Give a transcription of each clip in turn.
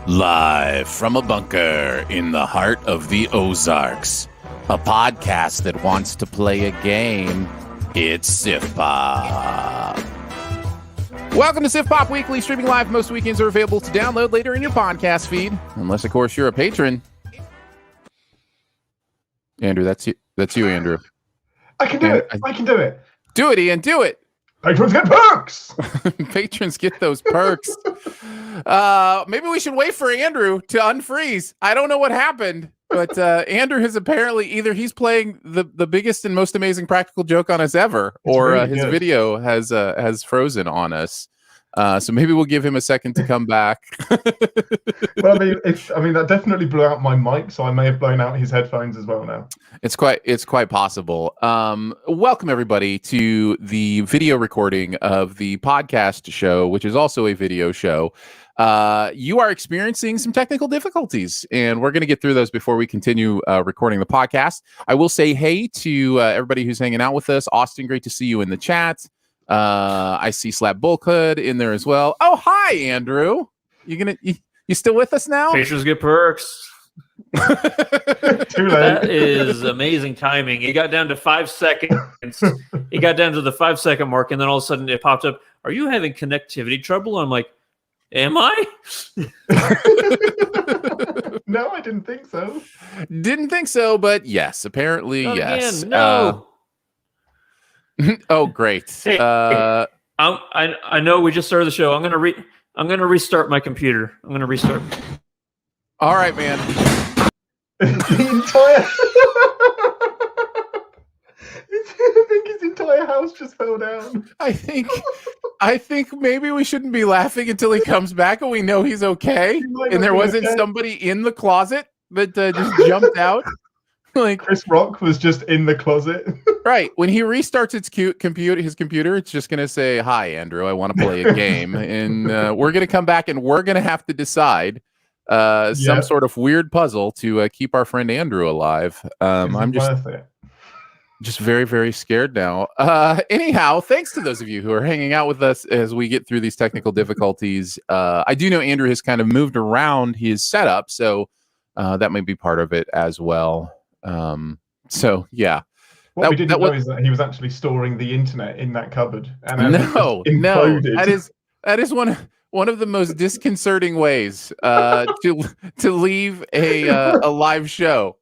Live from a bunker in the heart of the Ozarks, a podcast that wants to play a game. It's Sif Pop. Welcome to Sif Pop Weekly, streaming live. Most weekends are available to download later in your podcast feed, unless, of course, you're a patron. Andrew, that's you, Andrew. I can do it. I can do it. Do it, Ian. Do it. Patrons get perks. Patrons get those perks. Maybe we should wait for Andrew to unfreeze. I don't know what happened, but Andrew has apparently either he's playing the biggest and most amazing practical joke on us ever, or really his video has frozen on us. So maybe we'll give him a second to come back. Well, I mean, that definitely blew out my mic, so I may have blown out his headphones as well now. It's quite possible. Welcome everybody to the video recording of the podcast show, which is also a video show. You are experiencing some technical difficulties, and we're going to get through those before we continue recording the podcast. I will say hey to everybody who's hanging out with us. Austin, great to see you in the chat. I see Slap Bulkhood in there as well. Oh, hi, Andrew. You still with us now? Patrons get perks. Too late. That is amazing timing. It got down to 5 seconds. It got down to the 5 second mark, and then all of a sudden it popped up. Are you having connectivity trouble? I'm like, am I? No, I didn't think so. Didn't think so, but yes, apparently yes. Again, no. Oh, great. Hey, I know we just started the show. I'm gonna restart my computer. I'm gonna restart. All right, man. The entire I think his entire house just fell down. I think maybe we shouldn't be laughing until he comes back and we know he's okay. And there wasn't somebody in the closet that just jumped out. Like Chris Rock was just in the closet. Right. When he restarts his computer, it's just going to say, "Hi, Andrew, I want to play a game." And we're going to come back and we're going to have to decide some sort of weird puzzle to keep our friend Andrew alive. I'm just very, very scared now. Anyhow, thanks to those of you who are hanging out with us as we get through these technical difficulties. I do know Andrew has kind of moved around his setup, so that may be part of it as well. So yeah. What we didn't know is that he was actually storing the internet in that cupboard. And no, that is one of the most disconcerting ways to leave a live show.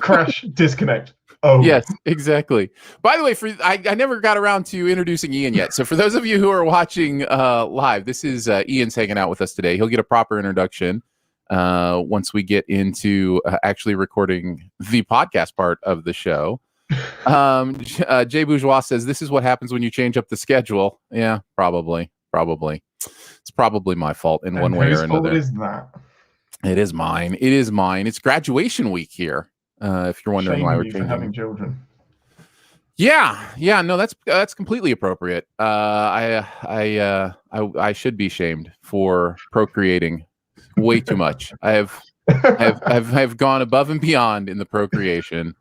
Crash, disconnect. Oh yes, exactly. By the way, I never got around to introducing Ian yet. So for those of you who are watching live, this is Ian's hanging out with us today. He'll get a proper introduction once we get into actually recording the podcast part of the show. Jay Bourgeois says this is what happens when you change up the schedule. Yeah, probably. It's probably my fault in one way or another. What is that? It is mine. It's graduation week here. If you're wondering why we're changing. Having children. Yeah. No, that's completely appropriate. I should be shamed for procreating way too much. I've gone above and beyond in the procreation,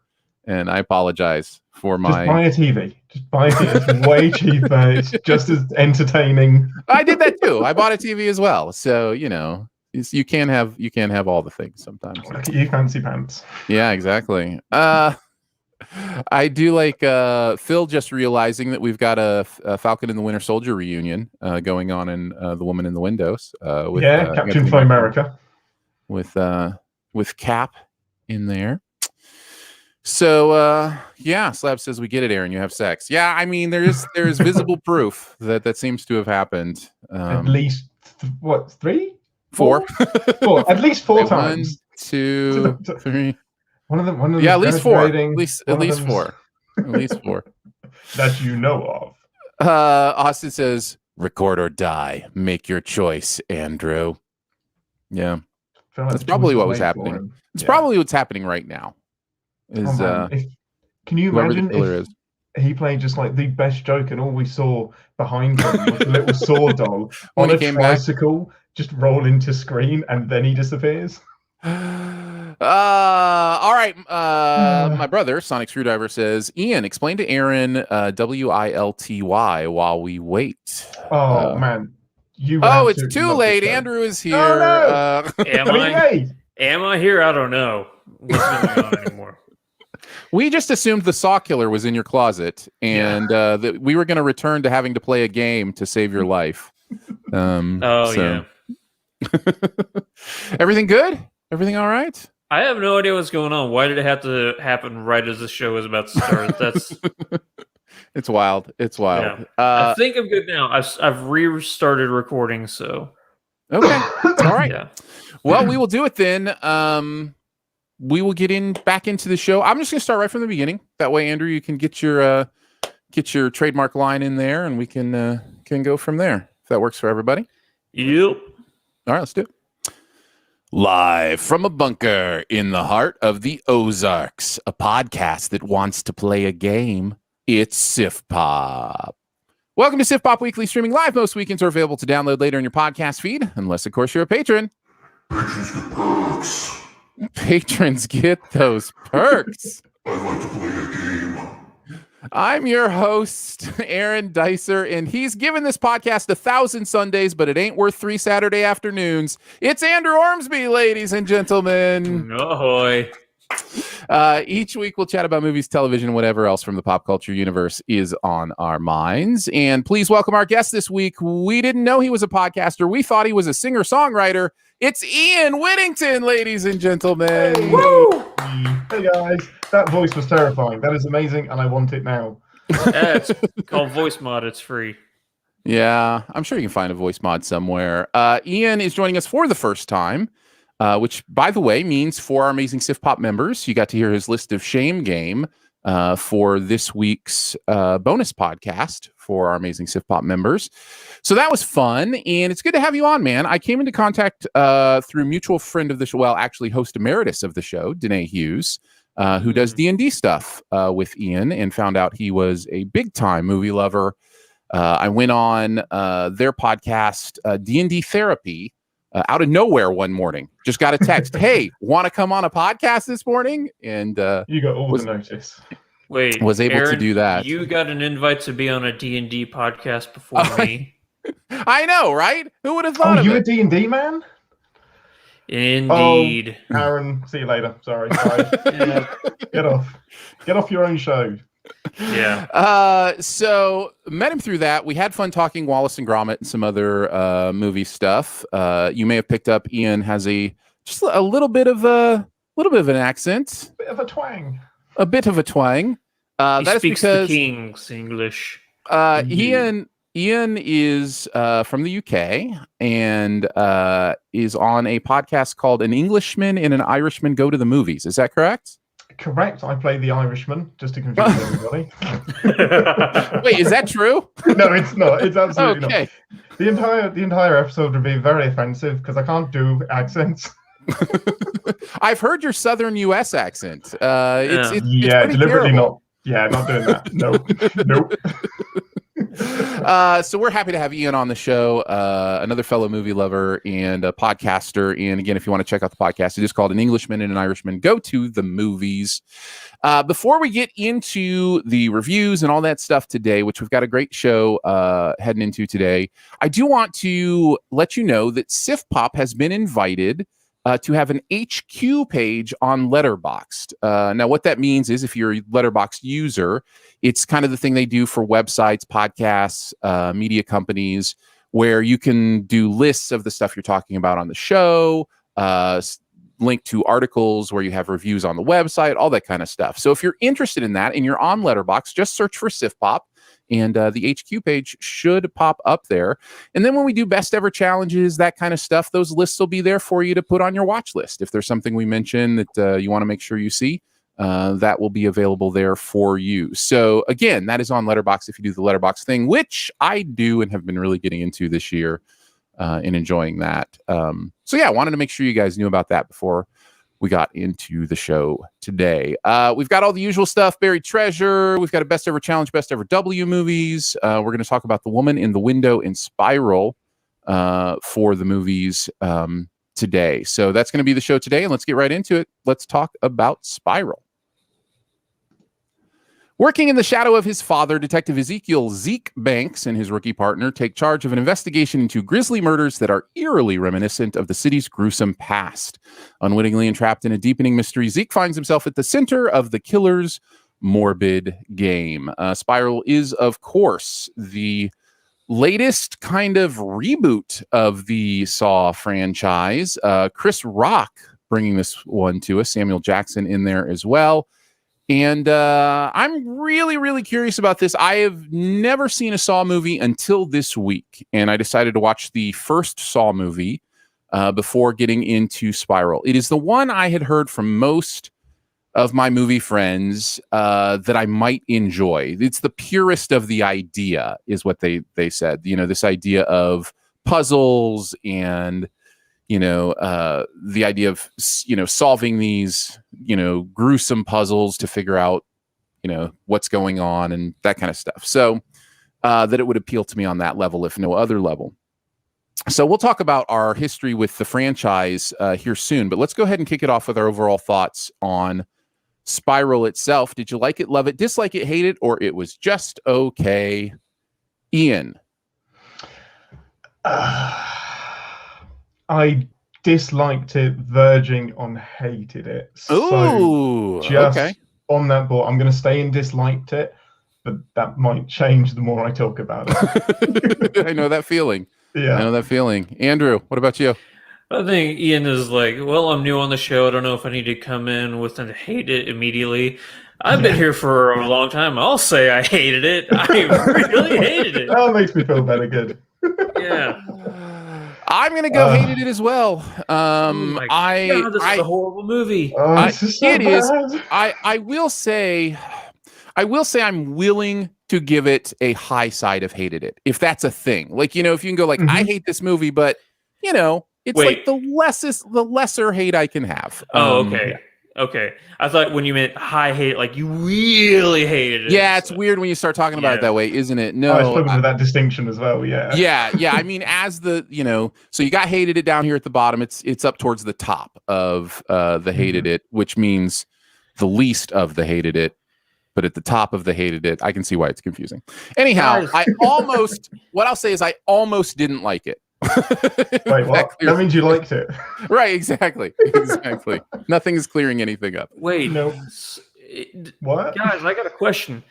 and I apologize for my. Just buy a TV. Just buy a TV. It's way cheaper. It's just as entertaining. I did that too. I bought a TV as well. So you can have all the things sometimes. Look at you, fancy pants. Yeah, exactly. I do like Phil just realizing that we've got a Falcon and the Winter Soldier reunion going on in The Woman in the Windows. With, Captain Fly America. With Cap in there. So Slab says we get it, Aaron. You have sex. Yeah, I mean there is visible proof that seems to have happened. At least 3? 4? 4. At least 4 times. 1, 2, 3. One of them. Yeah, at least 4. At least 4. At least 4. That you know of. Austin says, "Record or die. Make your choice, Andrew." Yeah, that's probably what was happening. It's probably what's happening right now. Can you imagine if he played just like the best joke, and all we saw behind him was a little saw dog on a tricycle just roll into screen, and then he disappears? All right. My brother, Sonic Screwdriver, says, Ian, explain to Aaron WILTY while we wait. Oh, man. You Oh, it's too late. Andrew is here. Oh, no. Am I here? I don't know what's going on anymore. We just assumed the Saw Killer was in your closet, and that we were going to return to having to play a game to save your life. Yeah. Everything good? Everything all right? I have no idea what's going on. Why did it have to happen right as the show was about to start? That's it's wild. It's wild. Yeah. I think I'm good now. I've restarted recording, so okay. All right. Yeah. Well, we will do it then. We will get back into the show. I'm just going to start right from the beginning. That way, Andrew, you can get your trademark line in there, and we can go from there. If that works for everybody. Yep. All right, let's do it. Live from a bunker in the heart of the Ozarks, a podcast that wants to play a game. It's Sif Pop. Welcome to Sif Pop Weekly, streaming live most weekends, or available to download later in your podcast feed, unless, of course, you're a patron. Patrons get perks. Patrons get those perks. I'd like to play a game. I'm your host, Aaron Dicer, and he's given this podcast 1,000 Sundays, but it ain't worth 3 Saturday afternoons. It's Andrew Ormsby, ladies and gentlemen. Ahoy. Each week we'll chat about movies, television, and whatever else from the pop culture universe is on our minds. And please welcome our guest this week. We didn't know he was a podcaster. We thought he was a singer-songwriter. It's Ian Whittington, ladies and gentlemen. Hey. Woo! Hey guys, that voice was terrifying. That is amazing, and I want it now. It's called Voice Mod. It's free. Yeah, I'm sure you can find a voice mod somewhere. Ian is joining us for the first time, which, by the way, means for our amazing Sif Pop members, you got to hear his list of shame game for this week's bonus podcast for our amazing Sif Pop members. So that was fun, and it's good to have you on, man. I came into contact through mutual friend of the show, well, actually host emeritus of the show, Danae Hughes, who does D&D stuff with Ian, and found out he was a big-time movie lover. I went on their podcast, D&D Therapy, out of nowhere one morning. Just got a text, hey, want to come on a podcast this morning? And you got all the notice. Wait, was able Aaron, to do that. You got an invite to be on a D&D podcast before me. I know, right? Who would have thought of you it? a D&D man? Indeed. Oh, Aaron, see you later. Sorry. Yeah. Get off your own show. Yeah. So met him through that. We had fun talking Wallace and Gromit and some other movie stuff. You may have picked up Ian has just a little bit of an accent. Bit of a twang. A bit of a twang. He that speaks is because the King's English. Ian is from the UK and is on a podcast called An Englishman and an Irishman Go to the Movies. Is that correct? Correct. I play the Irishman, just to confuse everybody. Wait, is that true? No, it's not. It's absolutely okay. not. The entire episode would be very offensive because I can't do accents. I've heard your Southern U.S. accent. It's deliberately terrible. not. Yeah, not doing that. Nope. So we're happy to have Ian on the show, another fellow movie lover and a podcaster. And again, if you want to check out the podcast, it is called An Englishman and an Irishman Go to the Movies. Before we get into the reviews and all that stuff today, which we've got a great show heading into today, I do want to let you know that Sif Pop has been invited to have an HQ page on Letterboxd. Now, what that means is if you're a Letterboxd user, it's kind of the thing they do for websites, podcasts, media companies, where you can do lists of the stuff you're talking about on the show, link to articles where you have reviews on the website, all that kind of stuff. So if you're interested in that and you're on Letterboxd, just search for Sif Pop. And the HQ page should pop up there. And then when we do best ever challenges, that kind of stuff, those lists will be there for you to put on your watch list. If there's something we mention that you want to make sure you see, that will be available there for you. So again, that is on Letterboxd if you do the Letterboxd thing, which I do and have been really getting into this year and enjoying that. So yeah, I wanted to make sure you guys knew about that before we got into the show today. We've got all the usual stuff, buried treasure. We've got a best ever challenge, best ever W movies. We're going to talk about The Woman in the Window and Spiral for the movies today. So that's going to be the show today, and let's get right into it. Let's talk about Spiral. Working in the shadow of his father, Detective Ezekiel Zeke Banks and his rookie partner take charge of an investigation into grisly murders that are eerily reminiscent of the city's gruesome past. Unwittingly entrapped in a deepening mystery, Zeke finds himself at the center of the killer's morbid game. Spiral is, of course, the latest kind of reboot of the Saw franchise. Chris Rock bringing this one to us, Samuel Jackson in there as well. And I'm really, really curious about this. I have never seen a Saw movie until this week, and I decided to watch the first Saw movie before getting into Spiral. It is the one I had heard from most of my movie friends that I might enjoy. It's the purest of the idea, is what they said. You know, this idea of puzzles and the idea of, solving these, gruesome puzzles to figure out, what's going on and that kind of stuff. So that it would appeal to me on that level, if no other level. So we'll talk about our history with the franchise here soon, but let's go ahead and kick it off with our overall thoughts on Spiral itself. Did you like it, love it, dislike it, hate it, or it was just okay? Ian. I disliked it, verging on hated it. Ooh, so just okay. On that board, I'm going to stay in disliked it, but that might change the more I talk about it. I know that feeling. Yeah. I know that feeling. Andrew, what about you? I think Ian is like, well, I'm new on the show. I don't know if I need to come in with and hate it immediately. I've been here for a long time. I'll say I hated it. I really hated it. That makes me feel better. Good. Yeah. I'm gonna go hated it as well. Oh my God, this is a horrible movie. This is so it bad. is. I will say I'm willing to give it a high side of hated it, if that's a thing. Like, if you can go like, I hate this movie, but it's like the lesser hate I can have. Okay. I thought when you meant high hate, like you really hated it. Yeah, it's weird when you start talking about it that way, isn't it? No, I was looking for that distinction as well. Yeah. Yeah. I mean, as the so you got hated it down here at the bottom. It's up towards the top of the hated it, which means the least of the hated it. But at the top of the hated it, I can see why it's confusing. Anyhow, what I'll say is I almost didn't like it. Wait, what? That means you liked it. Right, exactly. Nothing is clearing anything up. Wait, no. What? Guys, I got a question.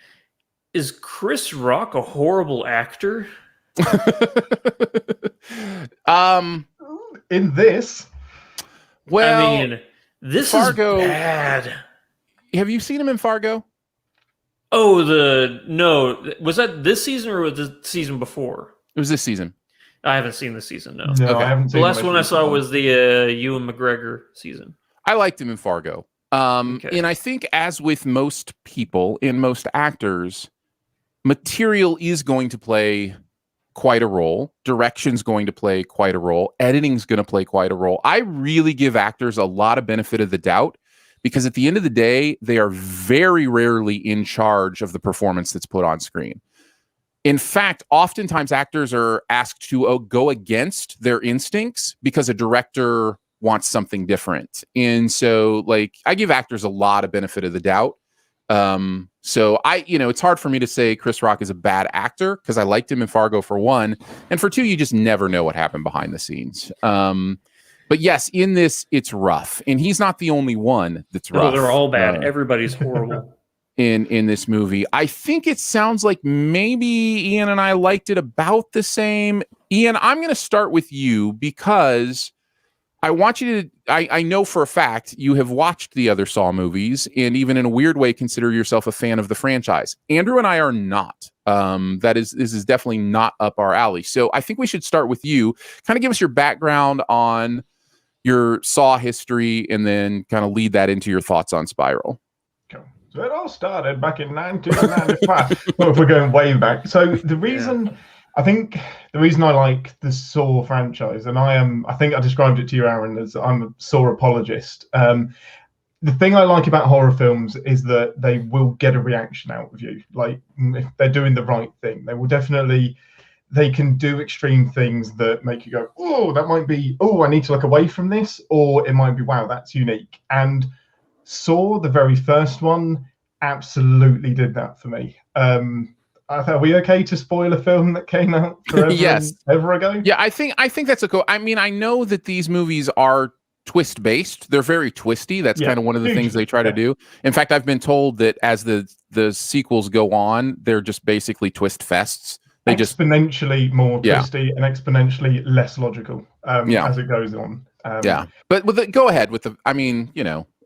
Is Chris Rock a horrible actor? In this? Well, I mean, this Fargo, is bad. Have you seen him in Fargo? Oh, was that this season or was the season before? It was this season. I haven't seen the season. No, okay. I haven't seen the last one I saw was the Ewan McGregor season. I liked him in Fargo. And I think, as with most people and most actors, material is going to play quite a role. Direction's going to play quite a role. Editing's going to play quite a role. I really give actors a lot of benefit of the doubt, because at the end of the day, they are very rarely in charge of the performance that's put on screen. In fact, oftentimes actors are asked to go against their instincts because a director wants something different. And so, I give actors a lot of benefit of the doubt. So it's hard for me to say Chris Rock is a bad actor, because I liked him in Fargo, for one, and for two, you just never know what happened behind the scenes. But yes, in this, it's rough, and he's not the only one that's rough. No, they're all bad. Everybody's horrible. In this movie, I think it sounds like maybe Ian and I liked it about the same. Ian, I'm going to start with you, because I want you to, I know for a fact you have watched the other Saw movies, and even in a weird way consider yourself a fan of the franchise. Andrew and I are not. This is definitely not up our alley. So I think we should start with you. Kind of give us your background on your Saw history, and then kind of lead that into your thoughts on Spiral. So it all started back in 1995. Well, if we're going way back. So the reason I like the Saw franchise, and I think I described it to you, Aaron, as I'm a Saw apologist. The thing I like about horror films is that they will get a reaction out of you. Like, if they're doing the right thing, they can do extreme things that make you go, oh, that might be, oh, I need to look away from this, or it might be, wow, that's unique. And Saw, the very first one, absolutely did that for me. Are we okay to spoil a film that came out forever Yes. and ever ago? Yeah, I think that's a cool. I mean, I know that these movies are twist based. They're very twisty. That's kind of one of the things they try to do. In fact, I've been told that as the sequels go on, they're just basically twist fests. They exponentially more twisty and exponentially less logical as it goes on. But go ahead with the. I mean,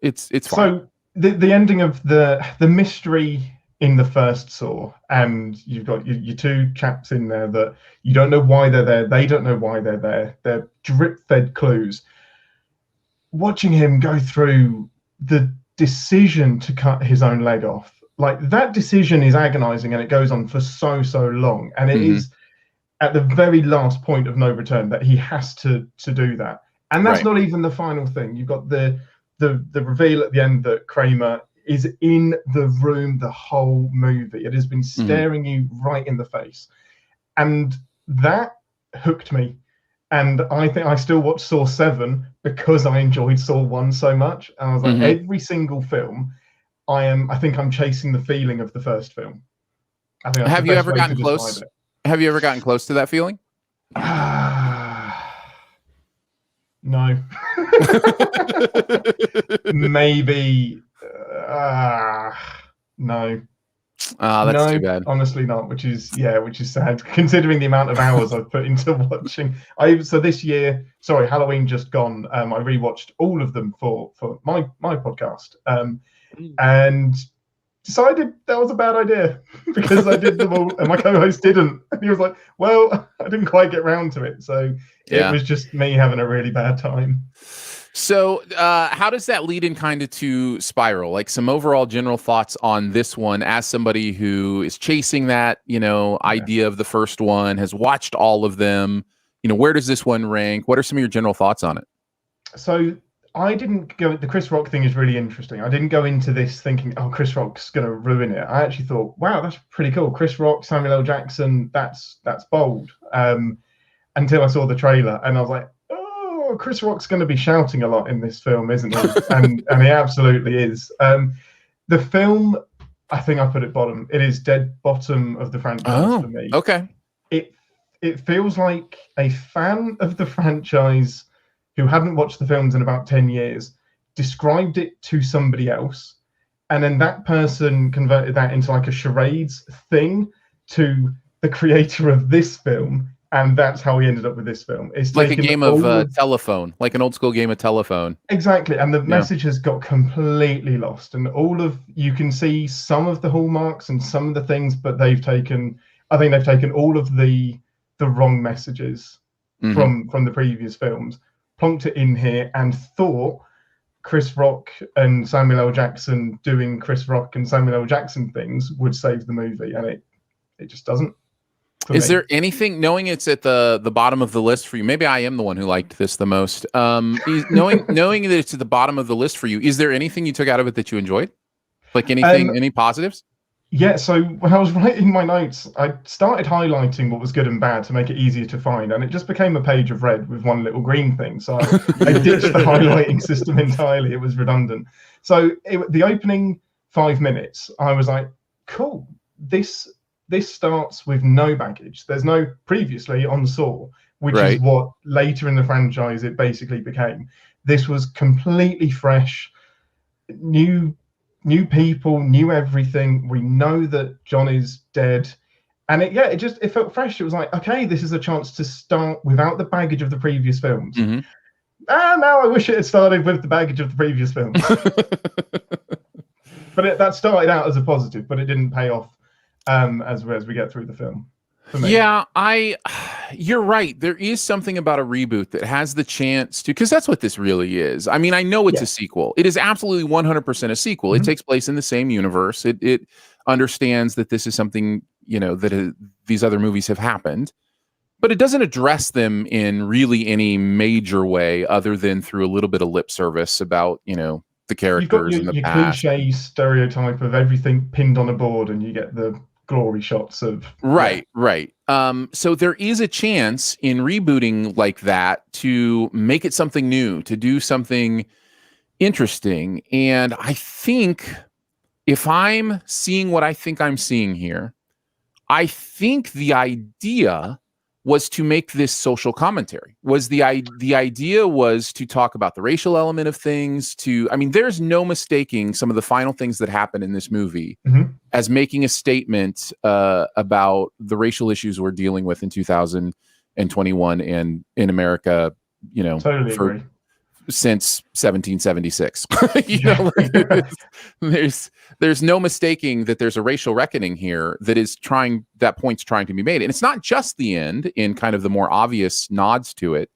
it's fine. So the ending of the mystery in the first Saw, and you've got your two chaps in there that you don't know why they're there. They don't know why they're there. They're drip-fed clues. Watching him go through the decision to cut his own leg off, like that decision is agonizing, and it goes on for so long, and it is at the very last point of no return that he has to do that. And that's not even the final thing. You've got the reveal at the end that Kramer is in the room the whole movie. It has been staring you right in the face. And that hooked me. And I think I still watch Saw 7 because I enjoyed Saw 1 so much. And I was like, every single film, I think I'm chasing the feeling of the first film. I think Have you ever gotten close? Have you ever gotten close to that feeling? No. Maybe. No. That's too bad. Honestly not, which is sad considering the amount of hours I've put into watching. So this year, Halloween just gone, I rewatched all of them for my podcast. And decided that was a bad idea because I did them all and my co-host didn't. And he was like, well, I didn't quite get round to it. So it was just me having a really bad time. So how does that lead in kind of to Spiral? Like some overall general thoughts on this one as somebody who is chasing that, idea of the first one, has watched all of them. Where does this one rank? What are some of your general thoughts on it? So I didn't go. The Chris Rock thing is really interesting. I didn't go into this thinking, oh, Chris Rock's going to ruin it. I actually thought, wow, that's pretty cool. Chris Rock, Samuel L. Jackson, that's bold. Until I saw the trailer and I was like, oh, Chris Rock's going to be shouting a lot in this film, isn't he? and he absolutely is. The film, I think I put it bottom. It is dead bottom of the franchise for me. Okay. It feels like a fan of the franchise who hadn't watched the films in about 10 years, described it to somebody else, and then that person converted that into like a charades thing to the creator of this film, and that's how he ended up with this film. It's like a game of telephone, like an old school game of telephone. Exactly, and the message has got completely lost, and you can see some of the hallmarks and some of the things, but I think they've taken all of the wrong messages from the previous films, plonked it in here, and thought Chris Rock and Samuel L. Jackson doing Chris Rock and Samuel L. Jackson things would save the movie, and it just doesn't. Is there anything, knowing it's at the bottom of the list for you? Maybe I am the one who liked this the most. Knowing that it's at the bottom of the list for you, is there anything you took out of it that you enjoyed? Like anything, any positives? Yeah, so when I was writing my notes, I started highlighting what was good and bad to make it easier to find, and it just became a page of red with one little green thing. So I ditched the highlighting system entirely. It was redundant. So the opening 5 minutes, I was like, cool, this starts with no baggage. There's no previously on Saw, which is what later in the franchise it basically became. This was completely fresh, new people, knew everything. We know that John is dead, and it felt fresh. It was like, okay, this is a chance to start without the baggage of the previous films. Now I wish it had started with the baggage of the previous films. But that started out as a positive, but it didn't pay off as we get through the film. Yeah, you're right. There is something about a reboot that has the chance to, because that's what this really is. I mean, I know it's a sequel. It is absolutely 100% a sequel. It takes place in the same universe. It understands that this is something, that these other movies have happened, but it doesn't address them in really any major way other than through a little bit of lip service about, the characters and the past. Cliche stereotype of everything pinned on a board, and you get the glory shots of right. So there is a chance in rebooting like that to make it something new, to do something interesting. And I think if I'm seeing what I think I'm seeing here, I think the idea was to make this social commentary. The idea was to talk about the racial element of things. I mean, there's no mistaking some of the final things that happen in this movie as making a statement about the racial issues we're dealing with in 2021 and in America. You know, Totally agree. Since 1776. There's no mistaking that there's a racial reckoning here that point's trying to be made. And it's not just the end in kind of the more obvious nods to it.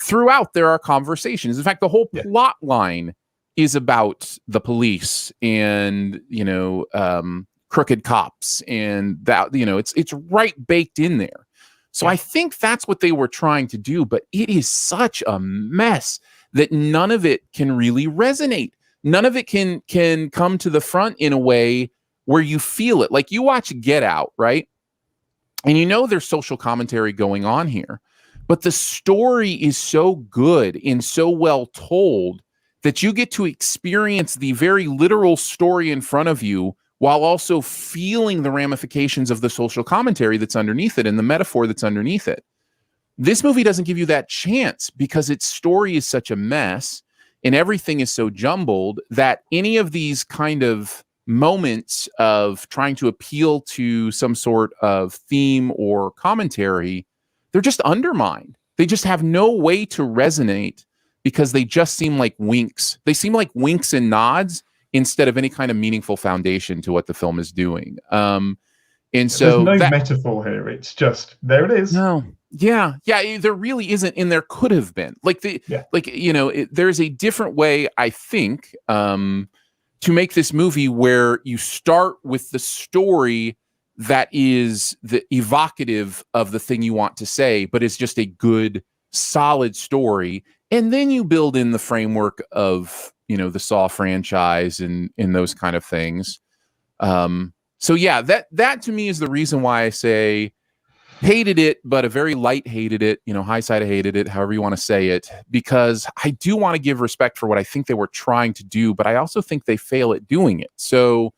Throughout, there are conversations. In fact, the whole plot line is about the police and, crooked cops, and that, it's right baked in there. So I think that's what they were trying to do, but it is such a mess that none of it can really resonate. None of it can come to the front in a way where you feel it. Like you watch Get Out, right? And there's social commentary going on here, but the story is so good and so well told that you get to experience the very literal story in front of you while also feeling the ramifications of the social commentary that's underneath it and the metaphor that's underneath it. This movie doesn't give you that chance because its story is such a mess and everything is so jumbled that any of these kind of moments of trying to appeal to some sort of theme or commentary, they're just undermined. They just have no way to resonate because they just seem like winks. They seem like winks and nods instead of any kind of meaningful foundation to what the film is doing. And so there's no metaphor here. It's just, there it is. No. Yeah. There really isn't, and there could have been. There's a different way, I think, to make this movie where you start with the story that is the evocative of the thing you want to say, but it's just a good, solid story, and then you build in the framework of the Saw franchise and those kind of things. So yeah, that to me is the reason why I say hated it, but a very light hated it, high side of hated it, however you want to say it, because I do want to give respect for what I think they were trying to do, but I also think they fail at doing it. So,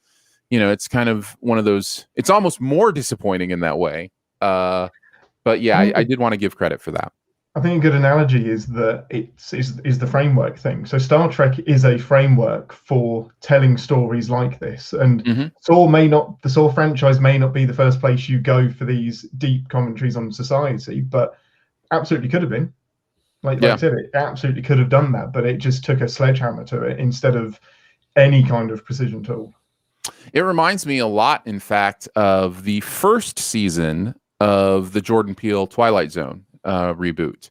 it's kind of one of those, it's almost more disappointing in that way. But yeah, I did want to give credit for that. I think a good analogy is that is the framework thing. So Star Trek is a framework for telling stories like this, and the Saw franchise may not be the first place you go for these deep commentaries on society, but absolutely could have been. Like I said, it absolutely could have done that, but it just took a sledgehammer to it instead of any kind of precision tool. It reminds me a lot, in fact, of the first season of the Jordan Peele Twilight Zone reboot,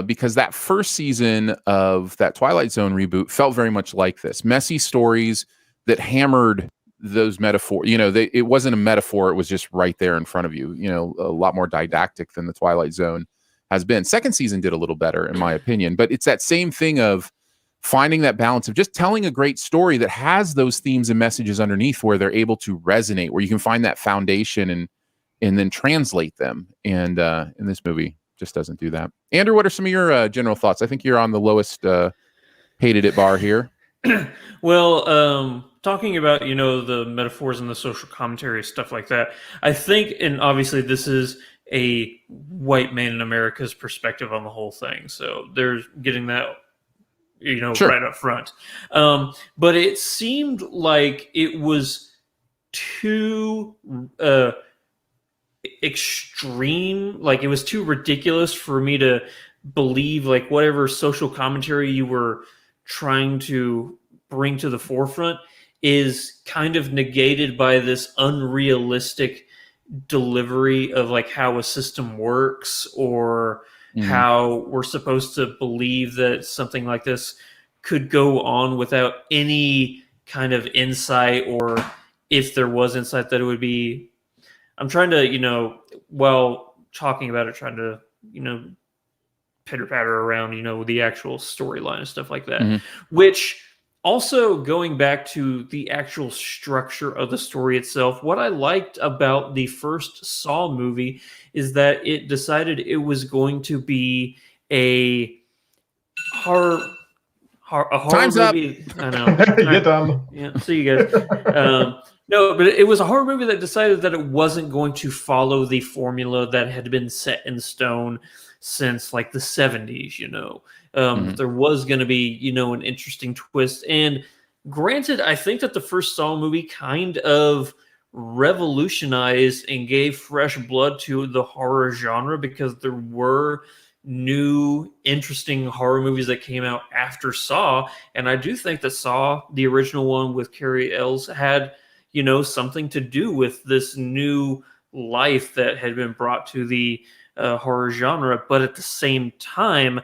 because that first season of that Twilight Zone reboot felt very much like this. Messy stories that hammered those metaphors. It wasn't a metaphor, it was just right there in front of you, a lot more didactic than the Twilight Zone has been. Second season did a little better, in my opinion, but it's that same thing of finding that balance of just telling a great story that has those themes and messages underneath where they're able to resonate, where you can find that foundation and then translate them. And in this movie just doesn't do that. Andrew, what are some of your general thoughts? I think you're on the lowest hated it bar here. Well, talking about, the metaphors and the social commentary, stuff like that, I think, and obviously this is a white man in America's perspective on the whole thing. So they're getting that, Sure. right up front. But it seemed like it was too extreme, like it was too ridiculous for me to believe like whatever social commentary you were trying to bring to the forefront is kind of negated by this unrealistic delivery of like how a system works, or how we're supposed to believe that something like this could go on without any kind of insight, or if there was insight that it would be. I'm trying to, while talking about it, trying to, pitter patter around, the actual storyline and stuff like that, which also going back to the actual structure of the story itself, what I liked about the first Saw movie is that it decided it was going to be a A horror Time's up. movie. I know. You're done. Yeah. See you guys. No, but it was a horror movie that decided that it wasn't going to follow the formula that had been set in stone since like the 70s. There was going to be an interesting twist. And granted, I think that the first Saw movie kind of revolutionized and gave fresh blood to the horror genre, because there were new interesting horror movies that came out after Saw, and I do think that Saw, the original one with Carrie Ells, had something to do with this new life that had been brought to the horror genre. But at the same time,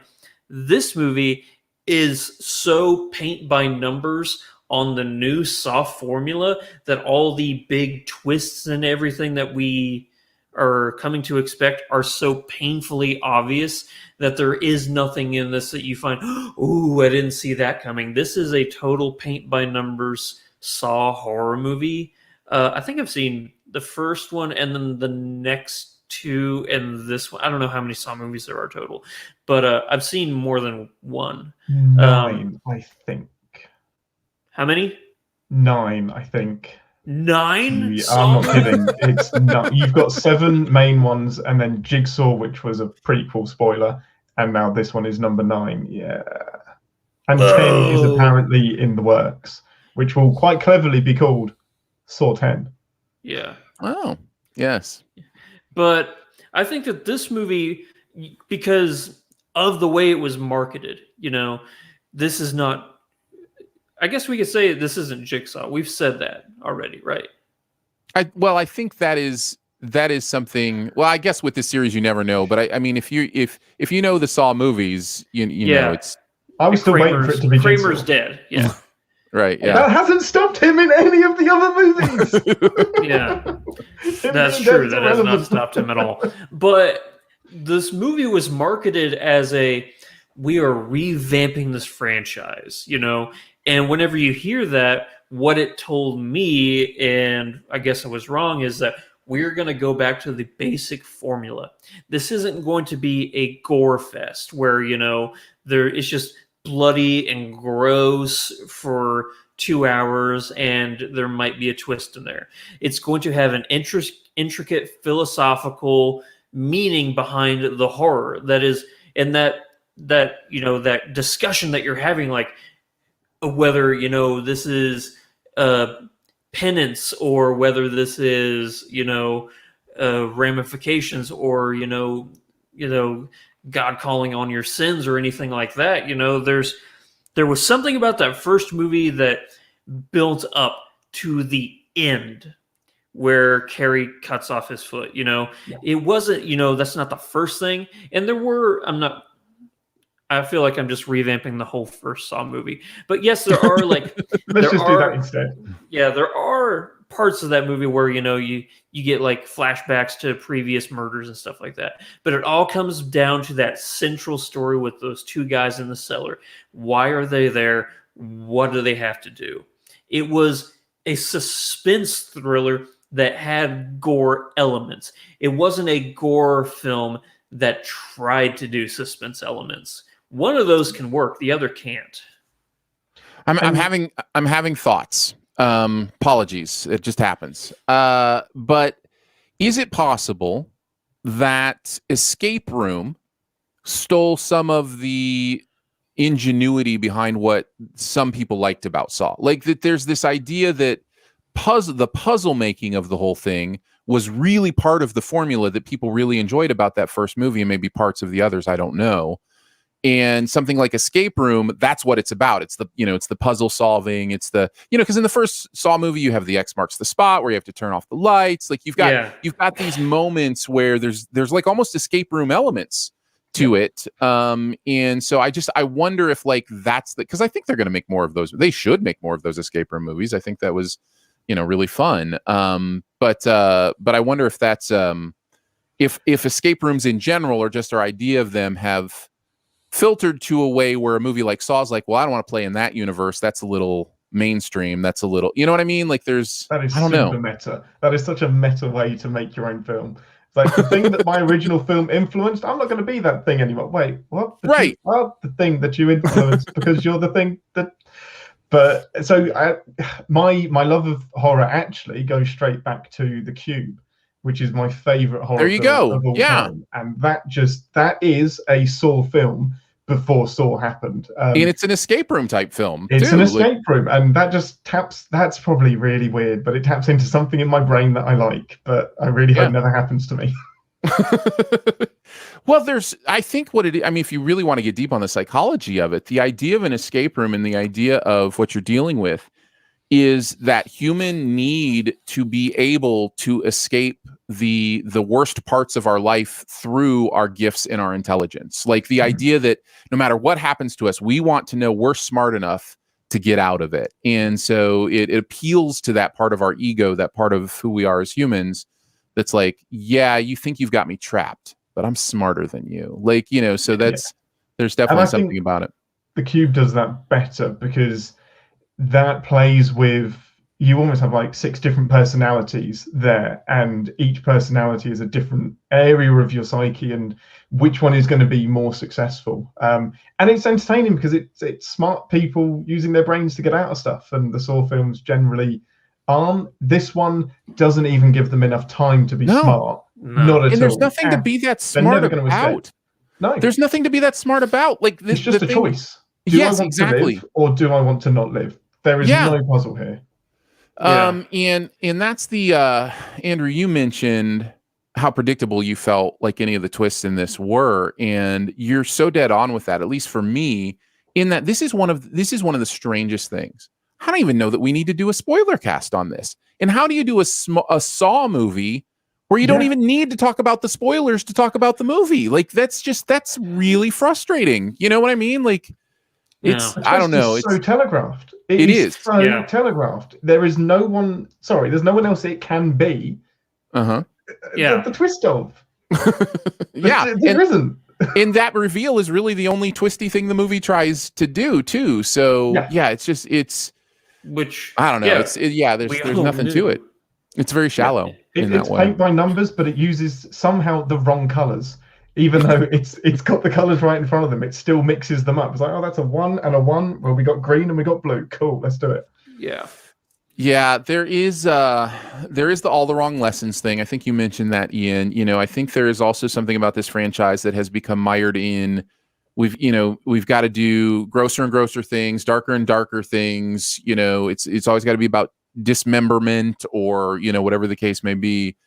this movie is so paint by numbers on the new Saw formula that all the big twists and everything that we are coming to expect are so painfully obvious that there is nothing in this that you find, ooh, I didn't see that coming. This is a total paint by numbers Saw horror movie. I think I've seen the first one and then the next two and this one. I don't know how many Saw movies there are total, but I've seen more than one. 9, I think. How many? 9, I think. 9? Yeah, I'm not kidding. It's not. You've got 7 main ones, and then Jigsaw, which was a prequel spoiler, and now this one is number 9. Yeah, and 10 is apparently in the works, which will quite cleverly be called Saw 10. Yeah. Oh, yes. But I think that this movie, because of the way it was marketed, this is not. I guess we could say this isn't Jigsaw. We've said that already, right? I think that is something. Well, I guess with this series you never know, but I mean, if you know the Saw movies, you know it's. I was still waiting for it to be Kramer's Jigsaw. dead. Yeah. Right. Yeah. That hasn't stopped him in any of the other movies. Yeah. That's true. That has not stopped him at all. But this movie was marketed as we are revamping this franchise, And whenever you hear that, what it told me, and I guess I was wrong, is that we're going to go back to the basic formula. This isn't going to be a gore fest where, it's just bloody and gross for 2 hours and there might be a twist in there. It's going to have an intricate philosophical meaning behind the horror that is, and that discussion that you're having, like, whether this is penance or whether this is ramifications or God calling on your sins or anything like that. There was something about that first movie that built up to the end where Carrie cuts off his foot. It wasn't, that's not the first thing. And I feel like I'm just revamping the whole first Saw movie. But yes, there are like Let's just do that instead. Yeah, there are parts of that movie where you get like flashbacks to previous murders and stuff like that. But it all comes down to that central story with those 2 guys in the cellar. Why are they there? What do they have to do? It was a suspense thriller that had gore elements. It wasn't a gore film that tried to do suspense elements. One of those can work, the other can't. I'm having thoughts. Apologies, it just happens. But is it possible that Escape Room stole some of the ingenuity behind what some people liked about Saw? Like that, there's this idea that the puzzle making of the whole thing was really part of the formula that people really enjoyed about that first movie, and maybe parts of the others, I don't know. And something like Escape Room, that's what it's about. It's the puzzle solving. It's because in the first Saw movie, you have the X marks the spot where you have to turn off the lights. Like you've got these moments where there's like almost escape room elements to it. And so I wonder if like that's because I think they're going to make more of those. They should make more of those escape room movies. I think that was, really fun. But I wonder if that's if escape rooms in general or just our idea of them have filtered to a way where a movie like Saw's like, well, I don't want to play in that universe. That's a little mainstream. That's a little, you know what I mean? Like I don't know. Meta. That is such a meta way to make your own film. It's like the thing that my original film influenced, I'm not going to be that thing anymore. Wait, what? Right. You are the thing that you influenced because you're the thing that. But so my love of horror actually goes straight back to The Cube, which is my favorite horror There you film go. of all Yeah. time. And that is a Saw film before Saw happened. And it's an escape room type film. It's too. an escape room, and that just taps. That's probably really weird, but it taps into something in my brain that I like. But I really hope never happens to me. Well, I think what it is, I mean, if you really want to get deep on the psychology of it, the idea of an escape room and the idea of what you're dealing with is that human need to be able to escape the worst parts of our life through our gifts and our intelligence. Like the idea that no matter what happens to us, we want to know we're smart enough to get out of it. And so it appeals to that part of our ego, that part of who we are as humans, that's like, yeah, you think you've got me trapped, but I'm smarter than you. Like, you know, so there's definitely something about it. The Cube does that better because that plays with, you almost have like 6 different personalities there, and each personality is a different area of your psyche and which one is going to be more successful. And it's entertaining because it's smart people using their brains to get out of stuff, and the Saw films generally aren't. This one doesn't even give them enough time to be smart. No. Not at all. And there's nothing to be that smart about. No, there's nothing to be that smart about. Like it's just a choice. Do yes, I want to exactly. live, or do I want to not live? There is no puzzle here. And that's the Andrew, you mentioned how predictable you felt like any of the twists in this were, and you're so dead on with that, at least for me, in that this is one of the strangest things. I don't even know that we need to do a spoiler cast on this. And how do you do a Saw movie where you don't even need to talk about the spoilers to talk about the movie? Like that's really frustrating. You know what I mean? Like it's I don't know. It's so telegraphed. It is so telegraphed. There is no one. Sorry, there's no one else it can be. The twist of. There isn't. And that reveal is really the only twisty thing the movie tries to do too. So it's which I don't know. There's nothing to it. It's very shallow. It's paint by numbers, but it uses somehow the wrong colors. Even though it's got the colors right in front of them, it still mixes them up. It's like, oh, that's a 1 and a 1. Well, we got green and we got blue. Cool, let's do it. Yeah, there is the all the wrong lessons thing. I think you mentioned that, Ian. You know, I think there is also something about this franchise that has become mired in we've got to do grosser and grosser things, darker and darker things. You know, it's always got to be about dismemberment or, you know, whatever the case may be.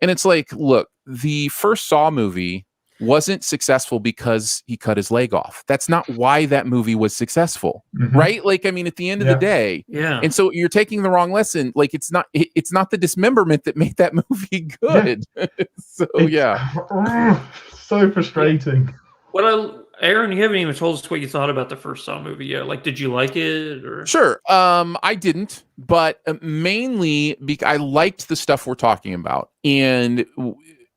And it's like, look, the first Saw movie wasn't successful because he cut his leg off. That's not why that movie was successful, right? Like, I mean, at the end of the day, and so you're taking the wrong lesson. Like, it's not the dismemberment that made that movie good. So so frustrating. Aaron, you haven't even told us what you thought about the first Saw movie yet. Like, did you like it? Or? Sure. I didn't, but mainly because I liked the stuff we're talking about, and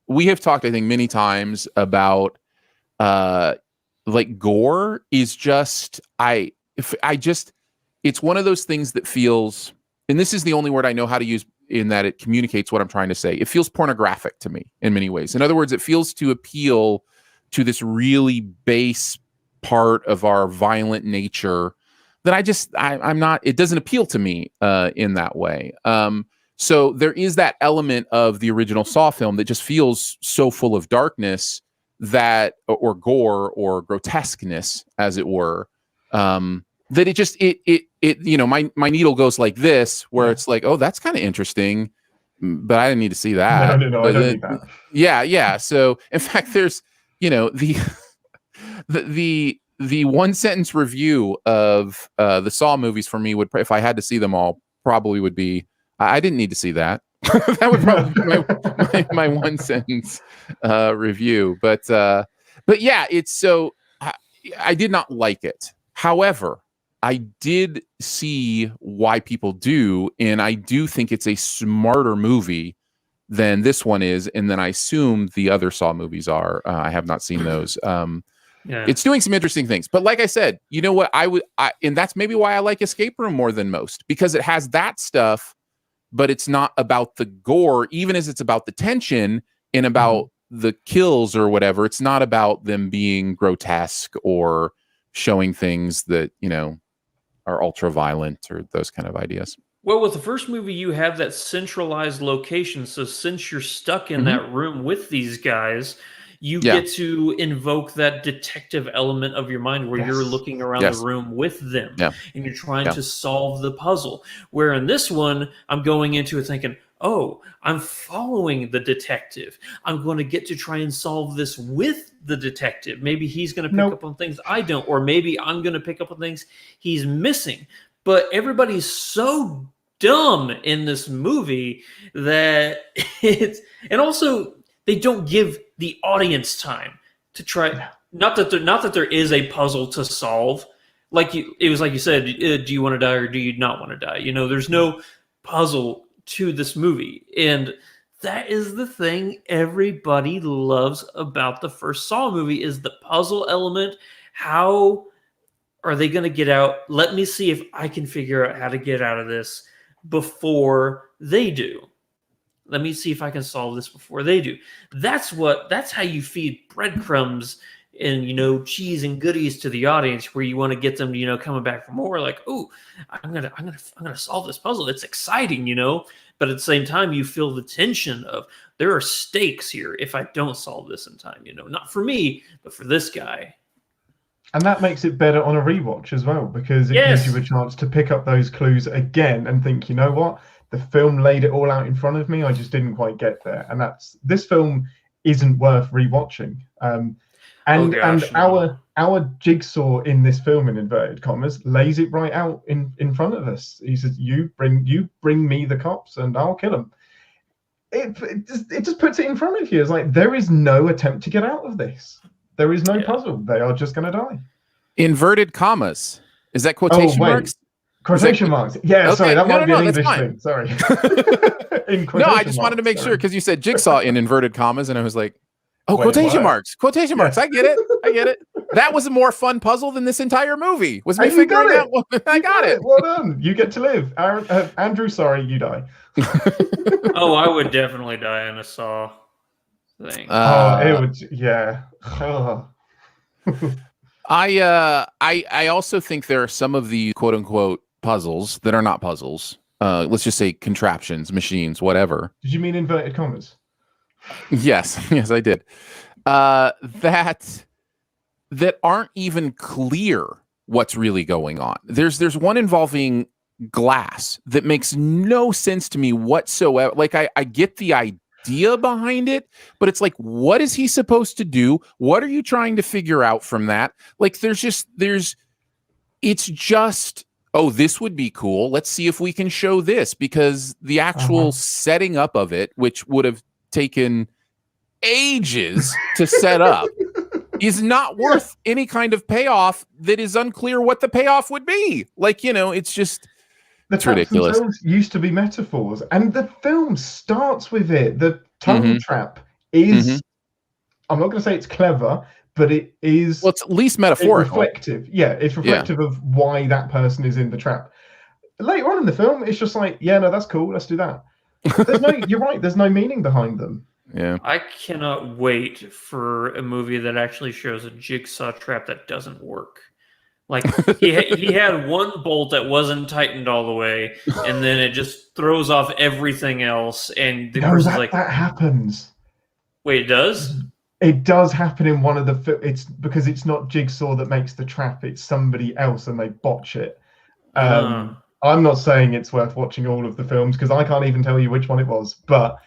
we have talked, I think, many times about like gore is just it's one of those things that feels, and this is the only word I know how to use in that it communicates what I'm trying to say. It feels pornographic to me in many ways. In other words, it feels to appeal to this really base part of our violent nature that I'm not, it doesn't appeal to me in that way. So there is that element of the original Saw film that just feels so full of darkness that, or gore or grotesqueness, as it were, that it just, you know, my needle goes like this, where it's like, oh, that's kind of interesting, but I didn't need to see that. No, I don't need that. Yeah. So in fact, there's, you know, the one sentence review of the Saw movies for me would, if I had to see them all, probably would be, I didn't need to see that. That would probably be my one sentence review. But yeah, it's so I did not like it. However, I did see why people do, and I do think it's a smarter movie than this one is, and then I assume the other Saw movies are. I have not seen those. It's doing some interesting things, but like I said, you know what? And that's maybe why I like Escape Room more than most, because it has that stuff, but it's not about the gore, even as it's about the tension. and about the kills or whatever. It's not about them being grotesque or showing things that, you know, are ultra violent or those kind of ideas. Well, with the first movie, you have that centralized location. So since you're stuck in that room with these guys, you get to invoke that detective element of your mind where you're looking around the room with them and you're trying to solve the puzzle. Where in this one, I'm going into it thinking, oh, I'm following the detective. I'm going to get to try and solve this with the detective. Maybe he's going to pick up on things I don't, or maybe I'm going to pick up on things he's missing. But everybody's so dumb in this movie that it's, and also they don't give the audience time to try. Not that there is a puzzle to solve. It was like you said, do you want to die or do you not want to die? You know, there's no puzzle to this movie, and that is the thing everybody loves about the first Saw movie is the puzzle element. How are they going to get out? Let me see if I can figure out how to get out of this before they do. Let me see if I can solve this before they do. That's how you feed breadcrumbs and, you know, cheese and goodies to the audience, where you want to get them, you know, coming back for more. Like, oh, I'm gonna solve this puzzle. It's exciting, you know. But at the same time, you feel the tension of there are stakes here if I don't solve this in time. You know, not for me, but for this guy. And that makes it better on a rewatch as well, because it gives you a chance to pick up those clues again and think, you know what, the film laid it all out in front of me. I just didn't quite get there. And this film isn't worth rewatching. And our Jigsaw in this film, in inverted commas, lays it right out in front of us. He says, "You bring me the cops, and I'll kill them." It just puts it in front of you. It's like there is no attempt to get out of this. There is no puzzle. They are just going to die. Inverted commas. Is that quotation marks? Quotation marks. Yeah, okay. Sorry, that might be an English thing. Sorry. No, I just wanted to make sure, because you said Jigsaw in inverted commas, and I was like, oh, quotation marks. Quotation marks. I get it. That was a more fun puzzle than this entire movie. Was me figuring out. I got it. Well done. You get to live. Andrew, sorry, you die. Oh, I would definitely die in a Saw thing. It would. Yeah. I also think there are some of the quote unquote puzzles that are not puzzles. Let's just say contraptions, machines, whatever. Did you mean inverted commas? Yes, I did. That aren't even clear what's really going on. There's one involving glass that makes no sense to me whatsoever. Like I get the idea behind it, but it's like, what is he supposed to do? What are you trying to figure out from that? Like it's just, oh, this would be cool. Let's see if we can show this, because the actual setting up of it, which would have taken ages to set up, is not worth any kind of payoff that is unclear what the payoff would be. Like, you know, it's just, it's ridiculous. Themselves used to be metaphors, and the film starts with it. The tongue trap is, I'm not going to say it's clever, but it is. Well, it's at least metaphorical. Reflective. Yeah, it's reflective of why that person is in the trap. Later on in the film, it's just like, yeah, no, that's cool. Let's do that. You're right. There's no meaning behind them. Yeah. I cannot wait for a movie that actually shows a jigsaw trap that doesn't work. Like he had one bolt that wasn't tightened all the way, and then it just throws off everything else. And the person's like, that happens. Wait, it does? It does happen in one of the. It's because it's not Jigsaw that makes the trap; it's somebody else, and they botch it. I'm not saying it's worth watching all of the films, because I can't even tell you which one it was, but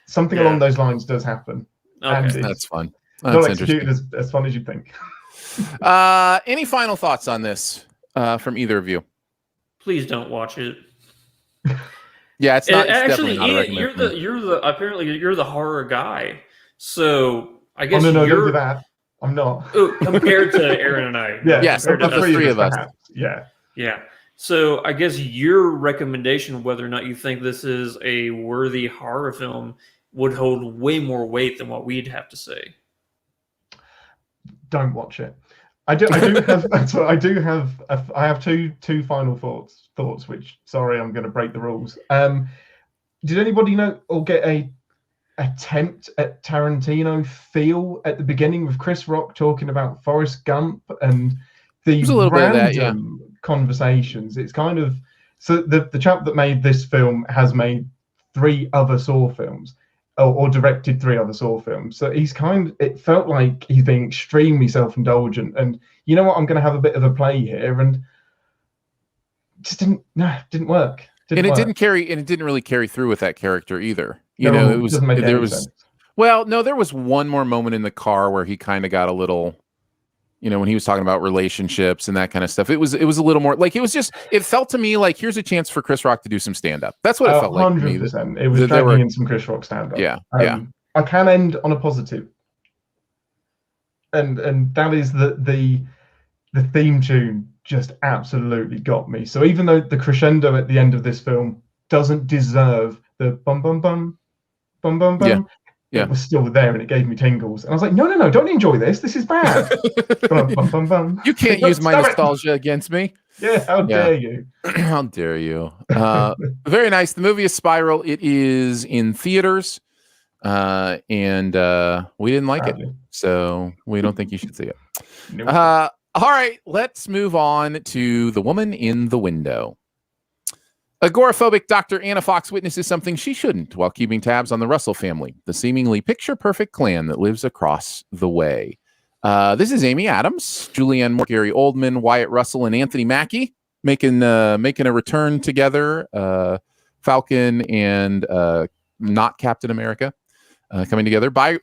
something along those lines does happen. Okay. And that's fun. That's not executed as fun as you think. Any final thoughts on this from either of you? Please don't watch it. Yeah, it's not. Actually, not you're the horror guy, so I guess no, don't do that. I'm not. Compared to Aaron and I. Yeah, yes, the three of us. Yeah. So I guess your recommendation, whether or not you think this is a worthy horror film, would hold way more weight than what we'd have to say. Don't watch it. I have two final thoughts. Which, sorry, I'm going to break the rules. Did anybody know or get a attempt at Tarantino feel at the beginning with Chris Rock talking about Forrest Gump and the There's a little bit of that, random conversations. It's kind of so the chap that made this film has made 3 other Saw films or directed 3 other Saw films. So it felt like he's being extremely self-indulgent and you know what, I'm going to have a bit of a play here, and just didn't work. And it didn't really carry through with that character either. You No, know, it doesn't make any sense. Well, no, there was one more moment in the car where he kind of got a little, you know, when he was talking about relationships and that kind of stuff. It was a little more like it felt to me like here's a chance for Chris Rock to do some stand-up. That's what it felt like to me. 100%. It was dragging in some Chris Rock stand-up. Yeah, I can end on a positive. And that is the theme tune just absolutely got me. So even though the crescendo at the end of this film doesn't deserve the bum bum bum bum bum bum, it was still there and it gave me tingles. And I was like, no, don't enjoy this. This is bad. Bum, bum, bum, bum. You can't use my nostalgia against me. Yeah, how dare you? How dare you? Very nice. The movie is Spiral. It is in theaters, and we didn't like it, so we don't think you should see it. Nope. All right, let's move on to The Woman in the Window. Agoraphobic Dr. Anna Fox witnesses something she shouldn't while keeping tabs on the Russell family, the seemingly picture-perfect clan that lives across the way. This is Amy Adams, Julianne Moore, Gary Oldman, Wyatt Russell, and Anthony Mackie making a return together. Falcon and not Captain America coming together. By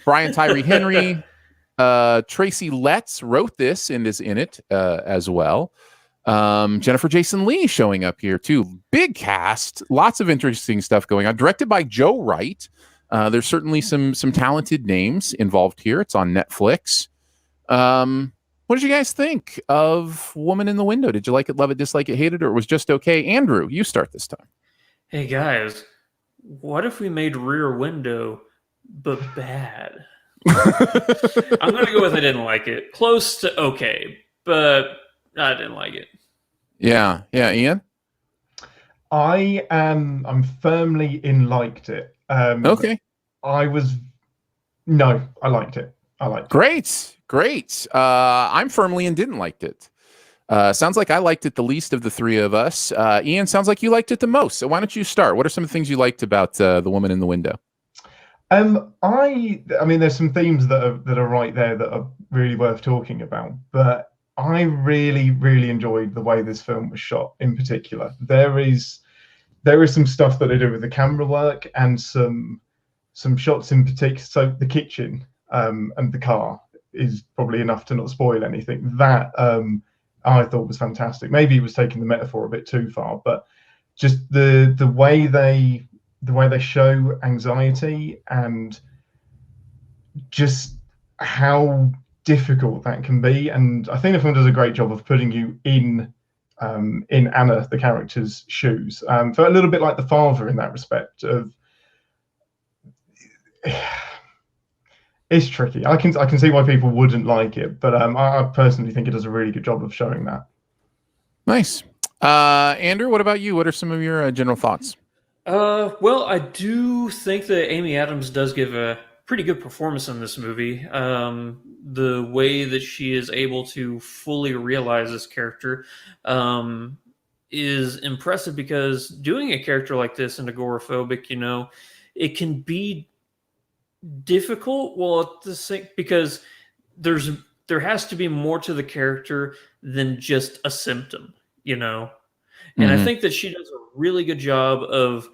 Brian Tyree Henry. Tracy Letts wrote this and is in it as well. Jennifer Jason Leigh showing up here too. Big cast, lots of interesting stuff going on. Directed by Joe Wright. There's certainly some talented names involved here. It's on Netflix. What did you guys think of Woman in the Window? Did you like it, love it, dislike it, hate it, or it was just okay? Andrew, you start this time. Hey guys, what if we made Rear Window but bad? I'm gonna go with I didn't like it. Close to okay, but I didn't like it. Yeah, Ian. I'm firmly in liked it. Okay. I liked it. Great. I'm firmly in didn't liked it. Sounds like I liked it the least of the 3 of us. Ian, sounds like you liked it the most. So why don't you start? What are some things you liked about The Woman in the Window? I mean, there's some themes that are right there that are really worth talking about, but I really, really enjoyed the way this film was shot. In particular, there is some stuff that they do with the camera work and some shots in particular. So the kitchen and the car is probably enough to not spoil anything. That I thought was fantastic. Maybe it was taking the metaphor a bit too far, but just the way they show anxiety and just how difficult that can be. And I think the film does a great job of putting you in Anna, the character's shoes. Felt a little bit like the father in that respect of it's tricky. I can see why people wouldn't like it, but I personally think it does a really good job of showing that. Nice. Andrew, what about you? What are some of your general thoughts? Well, I do think that Amy Adams does give a pretty good performance in this movie. The way that she is able to fully realize this character is impressive, because doing a character like this and agoraphobic, you know, it can be difficult. Well, at the same, because there has to be more to the character than just a symptom, you know. And I think that she does a really good job of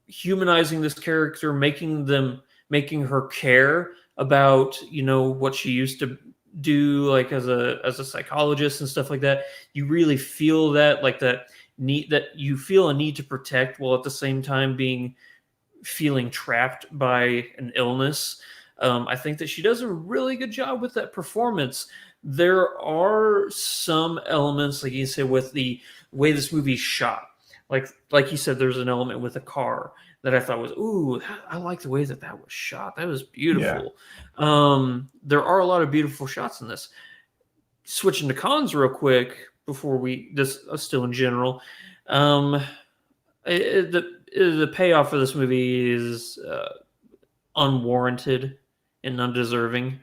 humanizing this character, making her care about, you know, what she used to do, like as a psychologist and stuff like that. You really feel that, like that you feel a need to protect, while at the same time feeling trapped by an illness. I think that she does a really good job with that performance. There are some elements, like you said, with the way this movie's shot. Like you said, there's an element with a car that I thought was, ooh, I like the way that was shot. That was beautiful. Yeah. There are a lot of beautiful shots in this. Switching to cons real quick before we just still in general. The payoff for this movie is unwarranted and undeserving.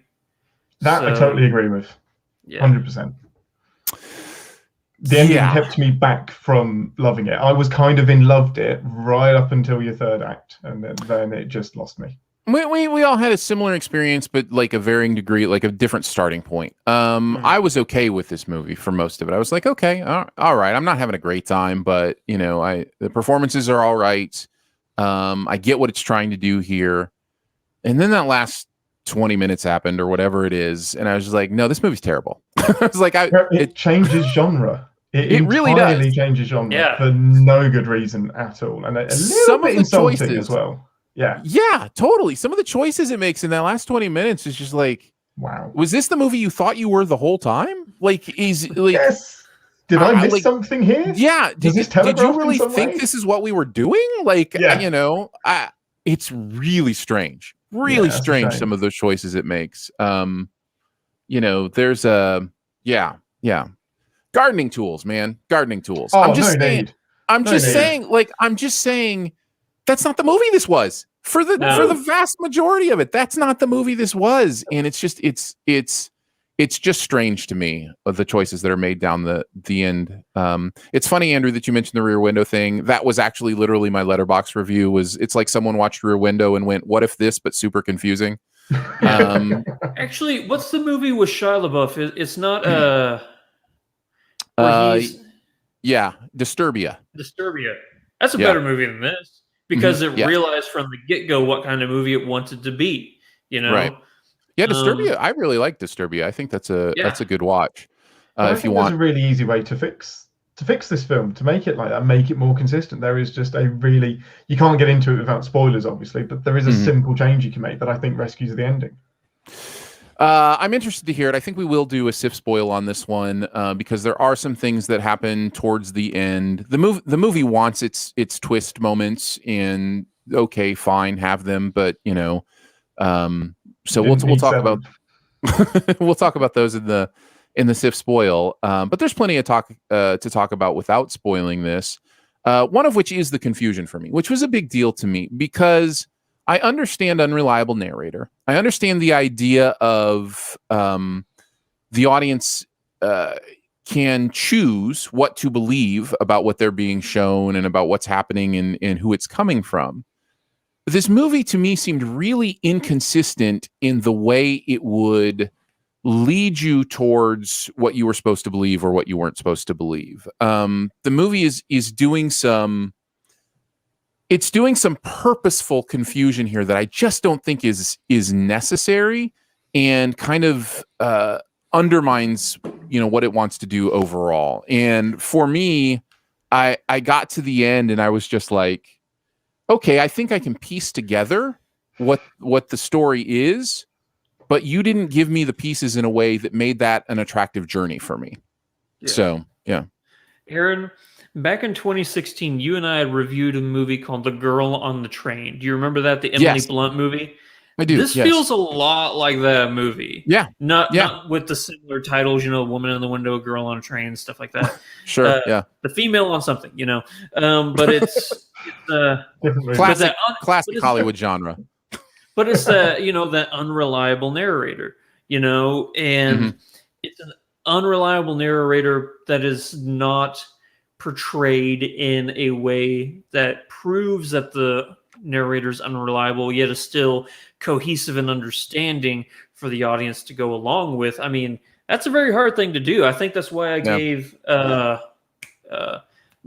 That I So, totally agree with. yeah. 100%. The ending Yeah. kept me back from loving it. I was kind of loved it right up until your third act, and then it just lost me. We all had a similar experience, but like a varying degree, like a different starting point. I was okay with this movie for most of it. I was like, okay, all right. I'm not having a great time, but you know, the performances are all right. I get what it's trying to do here. And then that last 20 minutes happened or whatever it is, and I was just like, no, this movie's terrible. I was like, it changes genre. It really entirely does. changes genre Yeah. for no good reason at all, and a little Some bit of the insulting choices as well. Yeah. Yeah, totally. Some of the choices it makes in that last 20 minutes is just like, Wow. was this the movie you thought you were the whole time? Like, Yes. Did I miss like, something here? yeah. Was this Did you telegraphed in really some think way? this is what we were doing? Like, Yeah. you know, it's really strange. Yeah, Really that's a strange shame. some of those choices it makes. You know, there's yeah. Gardening tools, man. Gardening tools. Oh, I'm just no saying, need. I'm No just need. saying, like, I'm just saying that's not the movie this was. For the vast majority of it, that's not the movie this was. And it's just it's just strange to me of the choices that are made down the end. It's funny, Andrew, that you mentioned the Rear Window thing. That was actually literally my Letterboxd review. It's like someone watched Rear Window and went, what if this, but super confusing. Actually, what's the movie with Shia LaBeouf? It's not he's yeah, Disturbia. That's a better movie than this because it Yeah. realized from the get-go what kind of movie it wanted to be. You know, Right. Yeah, Disturbia. I really like Disturbia. I think that's a good watch. If you want, there's a really easy way to fix this film, to make it like that, make it more consistent. There is just you can't get into it without spoilers, obviously, but there is a simple change you can make that I think rescues the ending. I'm interested to hear it. I think we will do a SIF spoil on this one because there are some things that happen towards the end. The movie wants its twist moments, and okay, fine, have them, but you know, so we'll talk about we'll talk about those in the SIF spoil. But there's plenty of to talk about without spoiling this. One of which is the confusion for me, which was a big deal to me because I understand unreliable narrator. I understand the idea of the audience can choose what to believe about what they're being shown and about what's happening and who it's coming from. But this movie to me seemed really inconsistent in the way it would lead you towards what you were supposed to believe or what you weren't supposed to believe. The movie is doing some purposeful confusion here that I just don't think is necessary and kind of undermines, you know, what it wants to do overall. And for me, I got to the end and I was just like, okay, I think I can piece together what the story is, but you didn't give me the pieces in a way that made that an attractive journey for me. Yeah. So, yeah. Aaron, back in 2016, you and I had reviewed a movie called The Girl on the Train. Do you remember that? The Emily Blunt movie? I do. This feels a lot like that movie. Yeah. Not with the similar titles, you know, Woman in the Window, Girl on a Train, stuff like that. Sure. Yeah. The female on something, you know. But it's classic Hollywood genre. But it's that unreliable narrator, you know, and it's an unreliable narrator that is not portrayed in a way that proves that the narrator's unreliable, yet is still cohesive and understanding for the audience to go along with. I mean, that's a very hard thing to do. I think that's why I gave The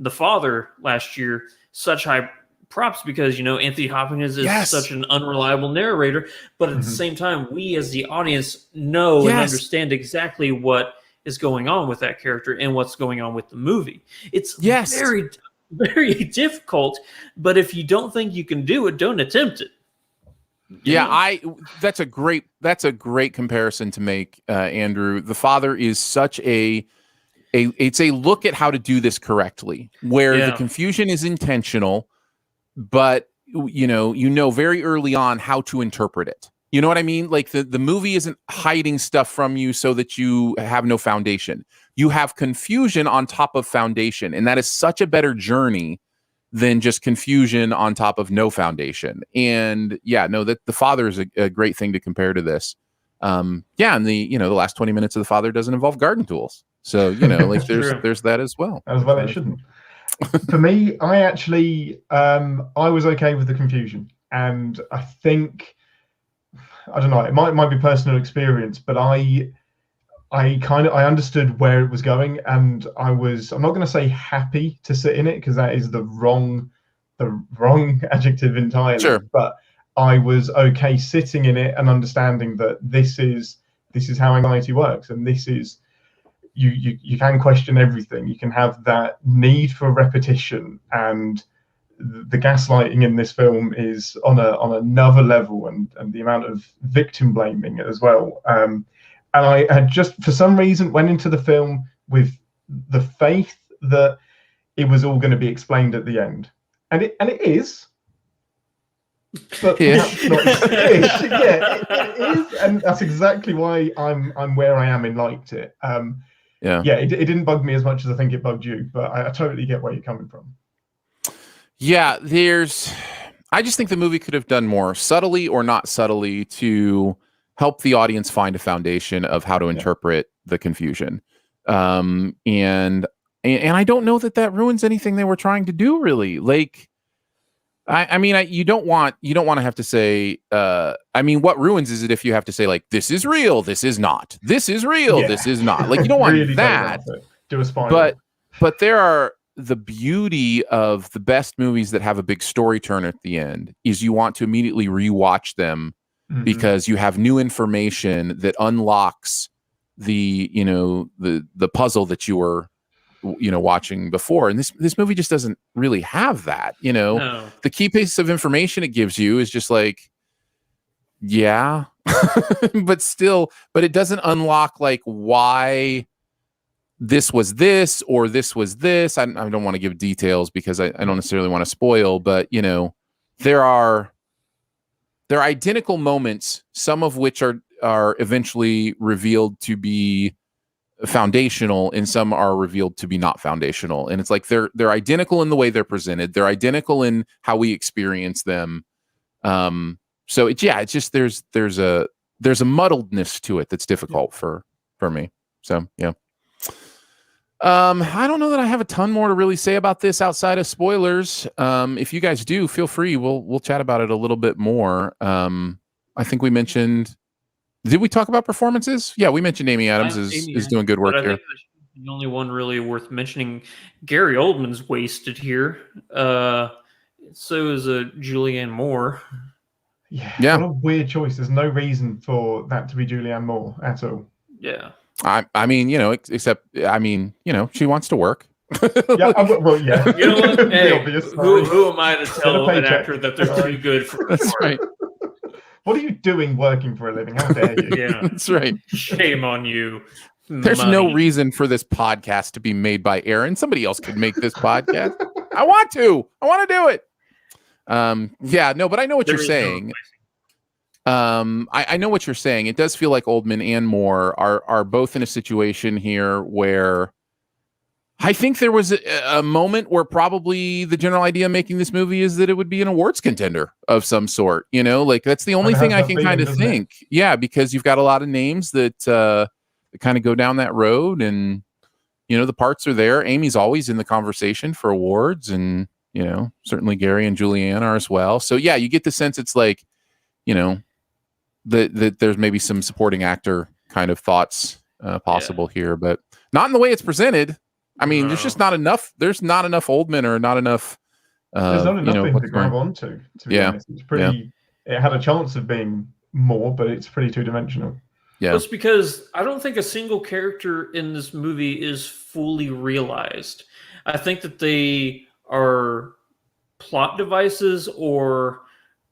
Father last year such high props, because, you know, Anthony Hopkins is such an unreliable narrator, but at the same time, we as the audience know and understand exactly what is going on with that character and what's going on with the movie. It's very, very difficult, but if you don't think you can do it, don't attempt it. That's a great comparison to make, Andrew. The Father is such it's a look at how to do this correctly, where the confusion is intentional, but you know very early on how to interpret it. You know what I mean? Like the movie isn't hiding stuff from you so that you have no foundation. You have confusion on top of foundation, and that is such a better journey than just confusion on top of no foundation. And yeah, no, that the father is a great thing to compare to this. Yeah, and the last 20 minutes of the father doesn't involve garden tools. So, like there's that as well. As well, it shouldn't. For me, I actually I was okay with the confusion, and I think, I don't know, it might be personal experience, but I understood where it was going, and I'm not going to say happy to sit in it, because that is the wrong adjective entirely. Sure. But I was okay sitting in it and understanding that this is how anxiety works, and this is, you can question everything. You can have that need for repetition, and the gaslighting in this film is on another level, and the amount of victim blaming as well. And I had just, for some reason, went into the film with the faith that it was all going to be explained at the end, and it is. But perhaps not. It is, and that's exactly why I'm where I am and liked it. It didn't bug me as much as I think it bugged you, but I totally get where you're coming from. Yeah, I just think the movie could have done more, subtly or not subtly, to help the audience find a foundation of how to interpret the confusion. And I don't know that ruins anything they were trying to do, really. Like, I mean, you don't want to have to say, I mean, what ruins is it if you have to say, like, this is real, this is not, this is real, this is not. Like, you don't want really that. Do a spoiler. But there are, the beauty of the best movies that have a big story turn at the end is you want to immediately rewatch them, because you have new information that unlocks the puzzle that you were watching before. And this movie just doesn't really have that. No. The key piece of information it gives you is just like, yeah, but it doesn't unlock, like, why this was this or this was this. I don't want to give details because I don't necessarily want to spoil, but there are identical moments, some of which are eventually revealed to be foundational, and some are revealed to be not foundational. And it's like they're identical in the way they're presented, they're identical in how we experience them. So it's just there's a muddledness to it that's difficult for me. So yeah. I don't know that I have a ton more to really say about this outside of spoilers. If you guys do, feel free. We'll chat about it a little bit more. I think we mentioned. Did we talk about performances? Yeah, we mentioned Amy Adams is doing good work here. The only one really worth mentioning, Gary Oldman's wasted here. So is Julianne Moore. Yeah. What a weird choice. There's no reason for that to be Julianne Moore at all. Yeah. I mean, except, I mean, she wants to work. Yeah, well, yeah. You know what? Hey, who am I to tell an actor that they're too good for? That's right. What are you doing working for a living? How dare you? Yeah, that's right. Shame on you. There's no reason for this podcast to be made by Aaron. Somebody else could make this podcast. I want to do it. Yeah, no, but I know what you're saying. I know what you're saying. It does feel like Oldman and Moore are both in a situation here where I think there was a moment where probably the general idea of making this movie is that it would be an awards contender of some sort. Like that's the only thing I can kind of think. Yeah, because you've got a lot of names that kind of go down that road, and the parts are there. Amy's always in the conversation for awards, and certainly Gary and Julianne are as well. So yeah, you get the sense it's like, that there's maybe some supporting actor kind of thoughts possible here, but not in the way it's presented. I mean, there's just not enough. There's not enough Oldman or not enough. There's not enough things to grab onto. To be honest, it's pretty. Yeah. It had a chance of being more, but it's pretty two-dimensional. Yeah, well, it's because I don't think a single character in this movie is fully realized. I think that they are plot devices or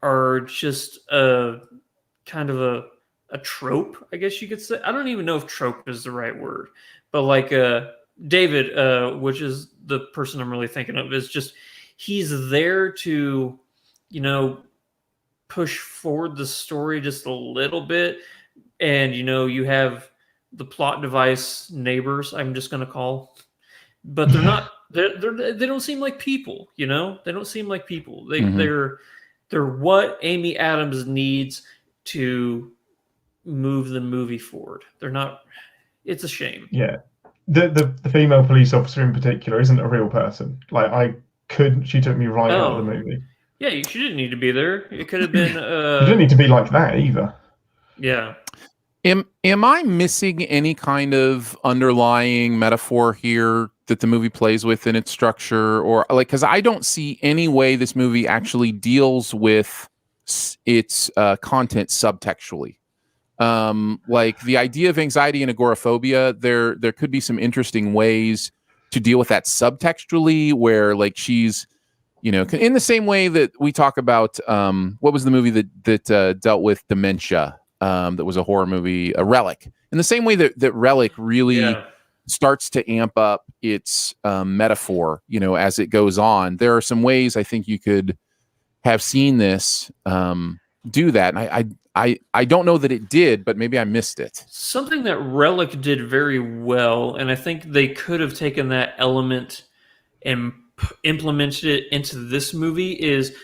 are just kind of a trope, I guess you could say. I don't even know if trope is the right word, but like David, which is the person I'm really thinking of, is just he's there to, push forward the story just a little bit. And, you have the plot device neighbors, I'm just going to call, but they're not They don't seem like people, you know. They don't seem like people. Mhm. They're what Amy Adams needs to move the movie forward. They're not. It's a shame. Yeah, the female police officer in particular isn't a real person. Like she took me right out of the movie. Yeah, she didn't need to be there. It could have been. She didn't need to be like that either. Yeah. Am I missing any kind of underlying metaphor here that the movie plays with in its structure, or like, because I don't see any way this movie actually deals with its content subtextually. Like the idea of anxiety and agoraphobia, there could be some interesting ways to deal with that subtextually, where like she's, you know, in the same way that we talk about what was the movie that dealt with dementia. That was a horror movie, a Relic. In the same way that Relic really starts to amp up its metaphor, you know, as it goes on. There are some ways I think you could have seen this do that. And I don't know that it did, but maybe I missed it. Something that Relic did very well, and I think they could have taken that element and implemented it into this movie, is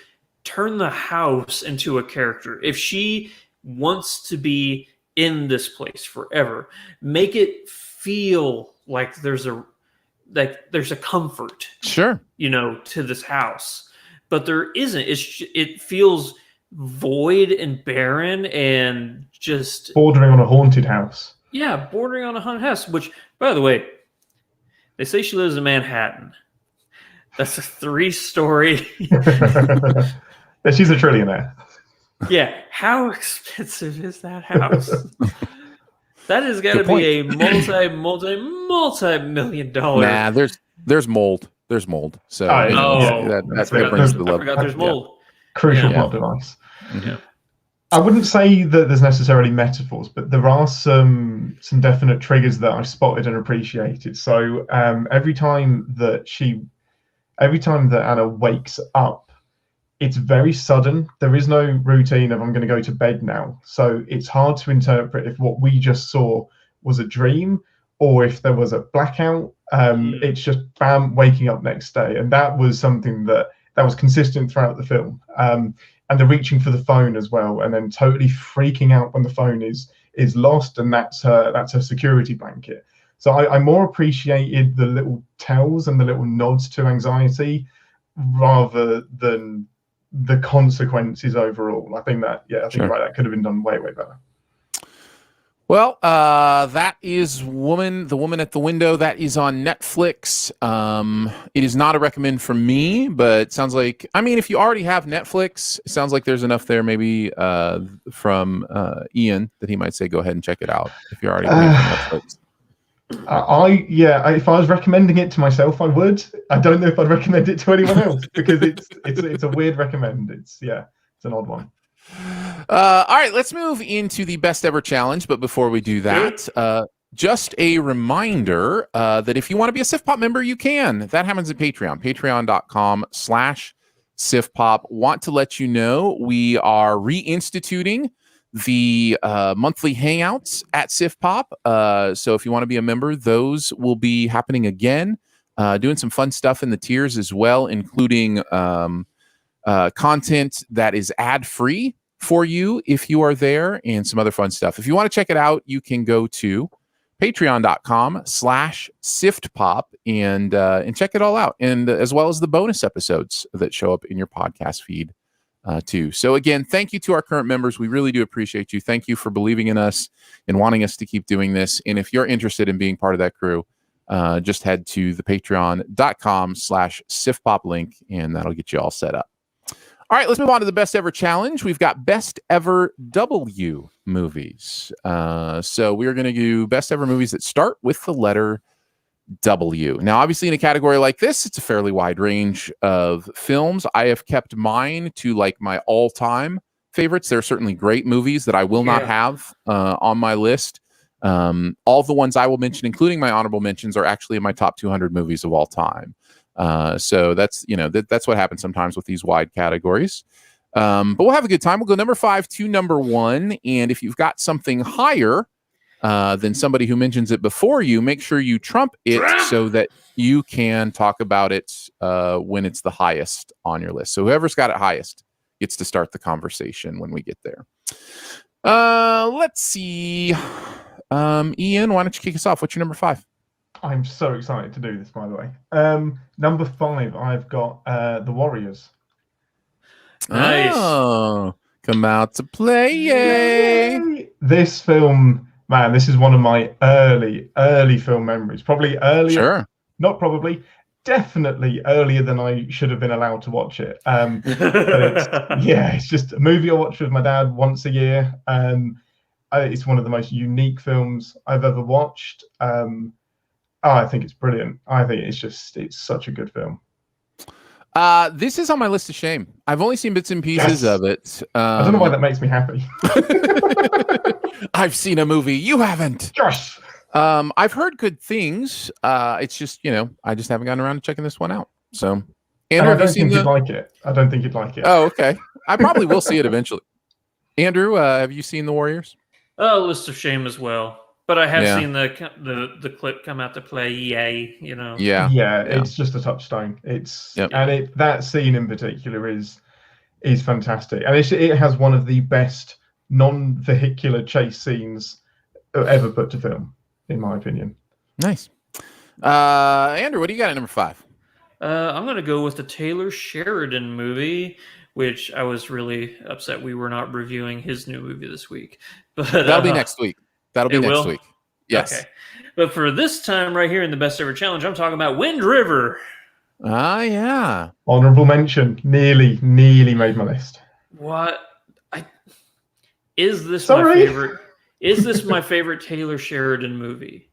turn the house into a character. If she wants to be in this place forever, make it feel like there's a comfort, Sure, you know, to this house, but there isn't. It feels void and barren and just bordering on a haunted house. Yeah, bordering on a haunted house. Which, by the way, they say she lives in Manhattan. That's a 3-story. She's a trillionaire. Yeah, how expensive is that house? That has got to be a multi-million dollar. Nah, there's mold. There's mold. So that brings the level. I forgot there's mold. Crucial plot device. Yeah. I wouldn't say that there's necessarily metaphors, but there are some definite triggers that I spotted and appreciated. So every time that Anna wakes up, it's very sudden. There is no routine of I'm going to go to bed now. So it's hard to interpret if what we just saw was a dream or if there was a blackout. It's just bam, waking up next day. And that was something that was consistent throughout the film. And the reaching for the phone as well, and then totally freaking out when the phone is lost, and that's her security blanket. So I more appreciated the little tells and the little nods to anxiety rather than the consequences overall. I think that, you're right, that could have been done way, way better. Well, that is The Woman at the Window. That is on Netflix. It is not a recommend from me, but it sounds like, I mean, if you already have Netflix, it sounds like there's enough there maybe from Ian that he might say, go ahead and check it out if you're already paying for Netflix. If I was recommending it to myself, I would. I don't know if I'd recommend it to anyone else because it's a weird recommend. It's an odd one. All right, let's move into the best ever challenge. But before we do that, just a reminder that if you want to be a SIFPOP member, you can. That happens at Patreon, patreon.com/SIFPOP. Want to let you know we are reinstituting the monthly hangouts at SIFPOP. So if you want to be a member, those will be happening again. Doing some fun stuff in the tiers as well, including content that is ad-free for you if you are there, and some other fun stuff. If you want to check it out, you can go to patreon.com/SIFTPOP and check it all out, and as well as the bonus episodes that show up in your podcast feed too. So again, thank you to our current members. We really do appreciate you. Thank you for believing in us and wanting us to keep doing this. And if you're interested in being part of that crew, just head to the patreon.com/SIFPOP link, and that'll get you all set up. All right, let's move on to the best ever challenge. We've got best ever W movies. So we're going to do best ever movies that start with the letter W. Now, obviously, in a category like this, it's a fairly wide range of films. I have kept mine to like my all-time favorites. There are certainly great movies that I will not have on my list. All the ones I will mention, including my honorable mentions, are actually in my top 200 movies of all time. So that's, that's what happens sometimes with these wide categories. But we'll have a good time. We'll go number 5 to number 1. And if you've got something higher then somebody who mentions it before you, make sure you trump it so that you can talk about it when it's the highest on your list. So whoever's got it highest gets to start the conversation when we get there. Let's see. Ian, why don't you kick us off? What's your number 5? I'm so excited to do this, by the way. Number 5, I've got The Warriors. Nice. Oh, come out to play. Yay. This film, man, this is one of my early film memories. Probably earlier. Sure. Not probably. Definitely earlier than I should have been allowed to watch it. But it's just a movie I watch with my dad once a year. It's one of the most unique films I've ever watched. I think it's brilliant. I think it's such a good film. This is on my list of shame. I've only seen bits and pieces of it. I don't know why that makes me happy. I've seen a movie. You haven't. Josh. I've heard good things. It's just, I just haven't gotten around to checking this one out. So, Andrew, I don't think you'd like it. I don't think you'd like it. Oh, okay. I probably will see it eventually. Andrew, have you seen The Warriors? List of shame as well. But I have seen the clip come out to play. Yay, Yeah. It's just a touchstone. That scene in particular is fantastic, and it has one of the best non-vehicular chase scenes ever put to film, in my opinion. Nice. Andrew, what do you got at number 5? I'm going to go with the Taylor Sheridan movie, which I was really upset we were not reviewing his new movie this week. But that'll be next week. That'll be next week. Yes. Okay. But for this time right here in the Best Ever Challenge, I'm talking about Wind River. Ah, yeah. Honorable mention. Nearly made my list. What? Is this my favorite? Is this my favorite Taylor Sheridan movie?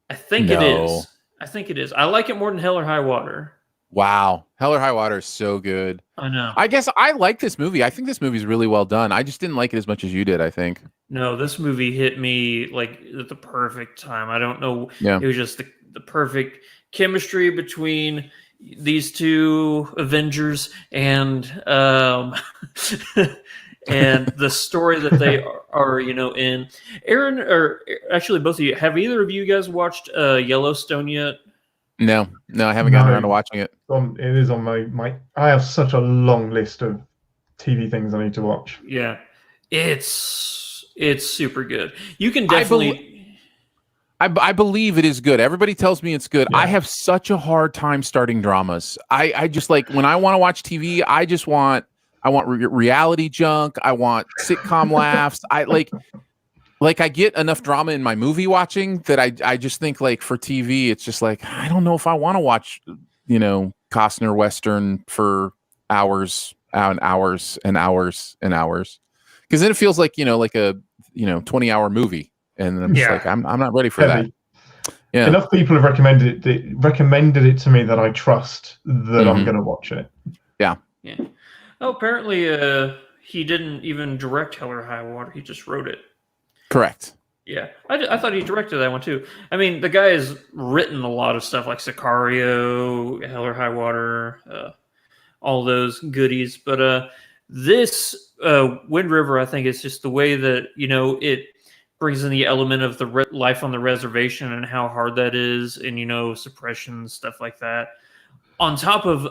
I think it is. I like it more than Hell or High Water. Wow. Hell or High Water is so good. I know. I guess I like this movie. I think this movie is really well done. I just didn't like it as much as you did, I think. No, this movie hit me like at the perfect time. I don't know. Yeah. It was just the perfect chemistry between these two Avengers and and the story that they are in. Aaron, or actually both of you, have either of you guys watched Yellowstone yet? No, I haven't gotten around to watching it. It is on my. I have such a long list of TV things I need to watch. Yeah, it's super good. You can definitely. I believe it is good. Everybody tells me it's good. Yeah. I have such a hard time starting dramas. I just like when I want to watch TV. I want reality junk. I want sitcom laughs. Like I get enough drama in my movie watching that I just think like for TV, it's just like, I don't know if I want to watch, Costner Western for hours and hours and hours and hours. Cause then it feels like, like a, 20-hour movie. And I'm just like, I'm not ready for that. Yeah. Enough people have recommended it to me that I trust that I'm going to watch it. Yeah. Yeah. Oh, apparently he didn't even direct Hell or High Water. He just wrote it. Correct. Yeah, I thought he directed that one too. I mean, the guy has written a lot of stuff like Sicario, Hell or High Water, all those goodies. But this Wind River, I think, is just the way that it brings in the element of the life on the reservation and how hard that is, and suppression, stuff like that. On top of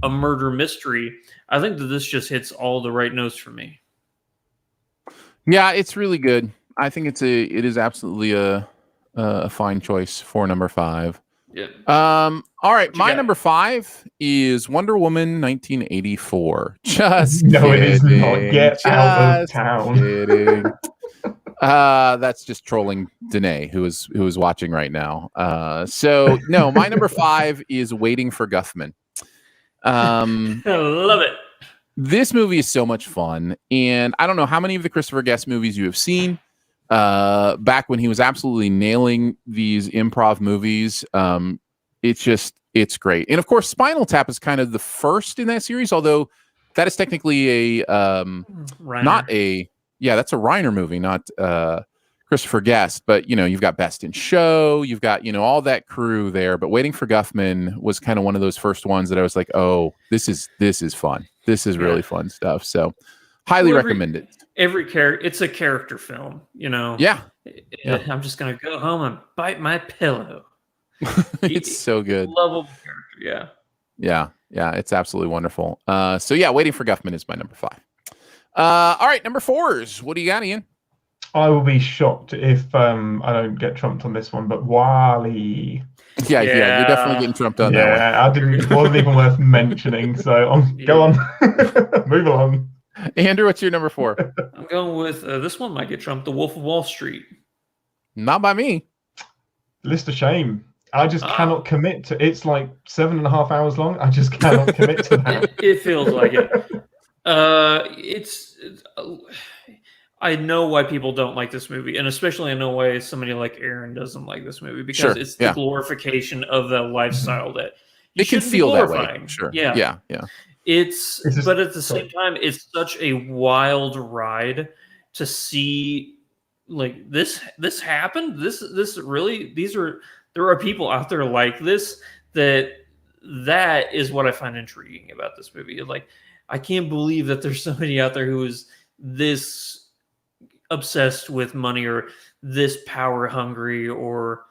a murder mystery, I think that this just hits all the right notes for me. Yeah, it's really good. I think it is absolutely a fine choice for number 5. Yeah. All right, my number 5 is Wonder Woman 1984. Just no, kidding. It is not. Get out of town. Kidding. That's just trolling Danae, who is watching right now. So no, my number 5 is Waiting for Guffman. I love it. This movie is so much fun, and I don't know how many of the Christopher Guest movies you have seen. Back when he was absolutely nailing these improv movies, it's great. And of course, Spinal Tap is kind of the first in that series, although that is technically Reiner. That's a Reiner movie, not Christopher Guest. But you've got Best in Show, you've got all that crew there. But Waiting for Guffman was kind of one of those first ones that I was like, oh, this is fun. This is really fun stuff. So Highly Well, recommend it. Every character, it's a character film, you know. Yeah. I'm just gonna go home and bite my pillow. It's so good. Lovable character, yeah. It's absolutely wonderful. So yeah, Waiting for Guffman is my number 5. All right, number 4s. What do you got, Ian? I will be shocked if I don't get trumped on this one, but Wally. Yeah, you're definitely getting trumped on that one. I didn't. It wasn't even worth mentioning. So go on, move along. Andrew, what's your number 4? I'm going with this one might get trumped. The Wolf of Wall Street. Not by me. List of Shame. I just cannot commit to. It's like 7.5 hours long. I just cannot commit to that. It feels like it. I know why people don't like this movie, and especially I know why somebody like Aaron doesn't like this movie, because it's the glorification of the lifestyle that you it can feel that way. Sure. Yeah. But at the same time, it's such a wild ride to see, like, this happened. This really, there are people out there like this. That is what I find intriguing about this movie. Like, I can't believe that there's somebody out there who is this obsessed with money or this power hungry or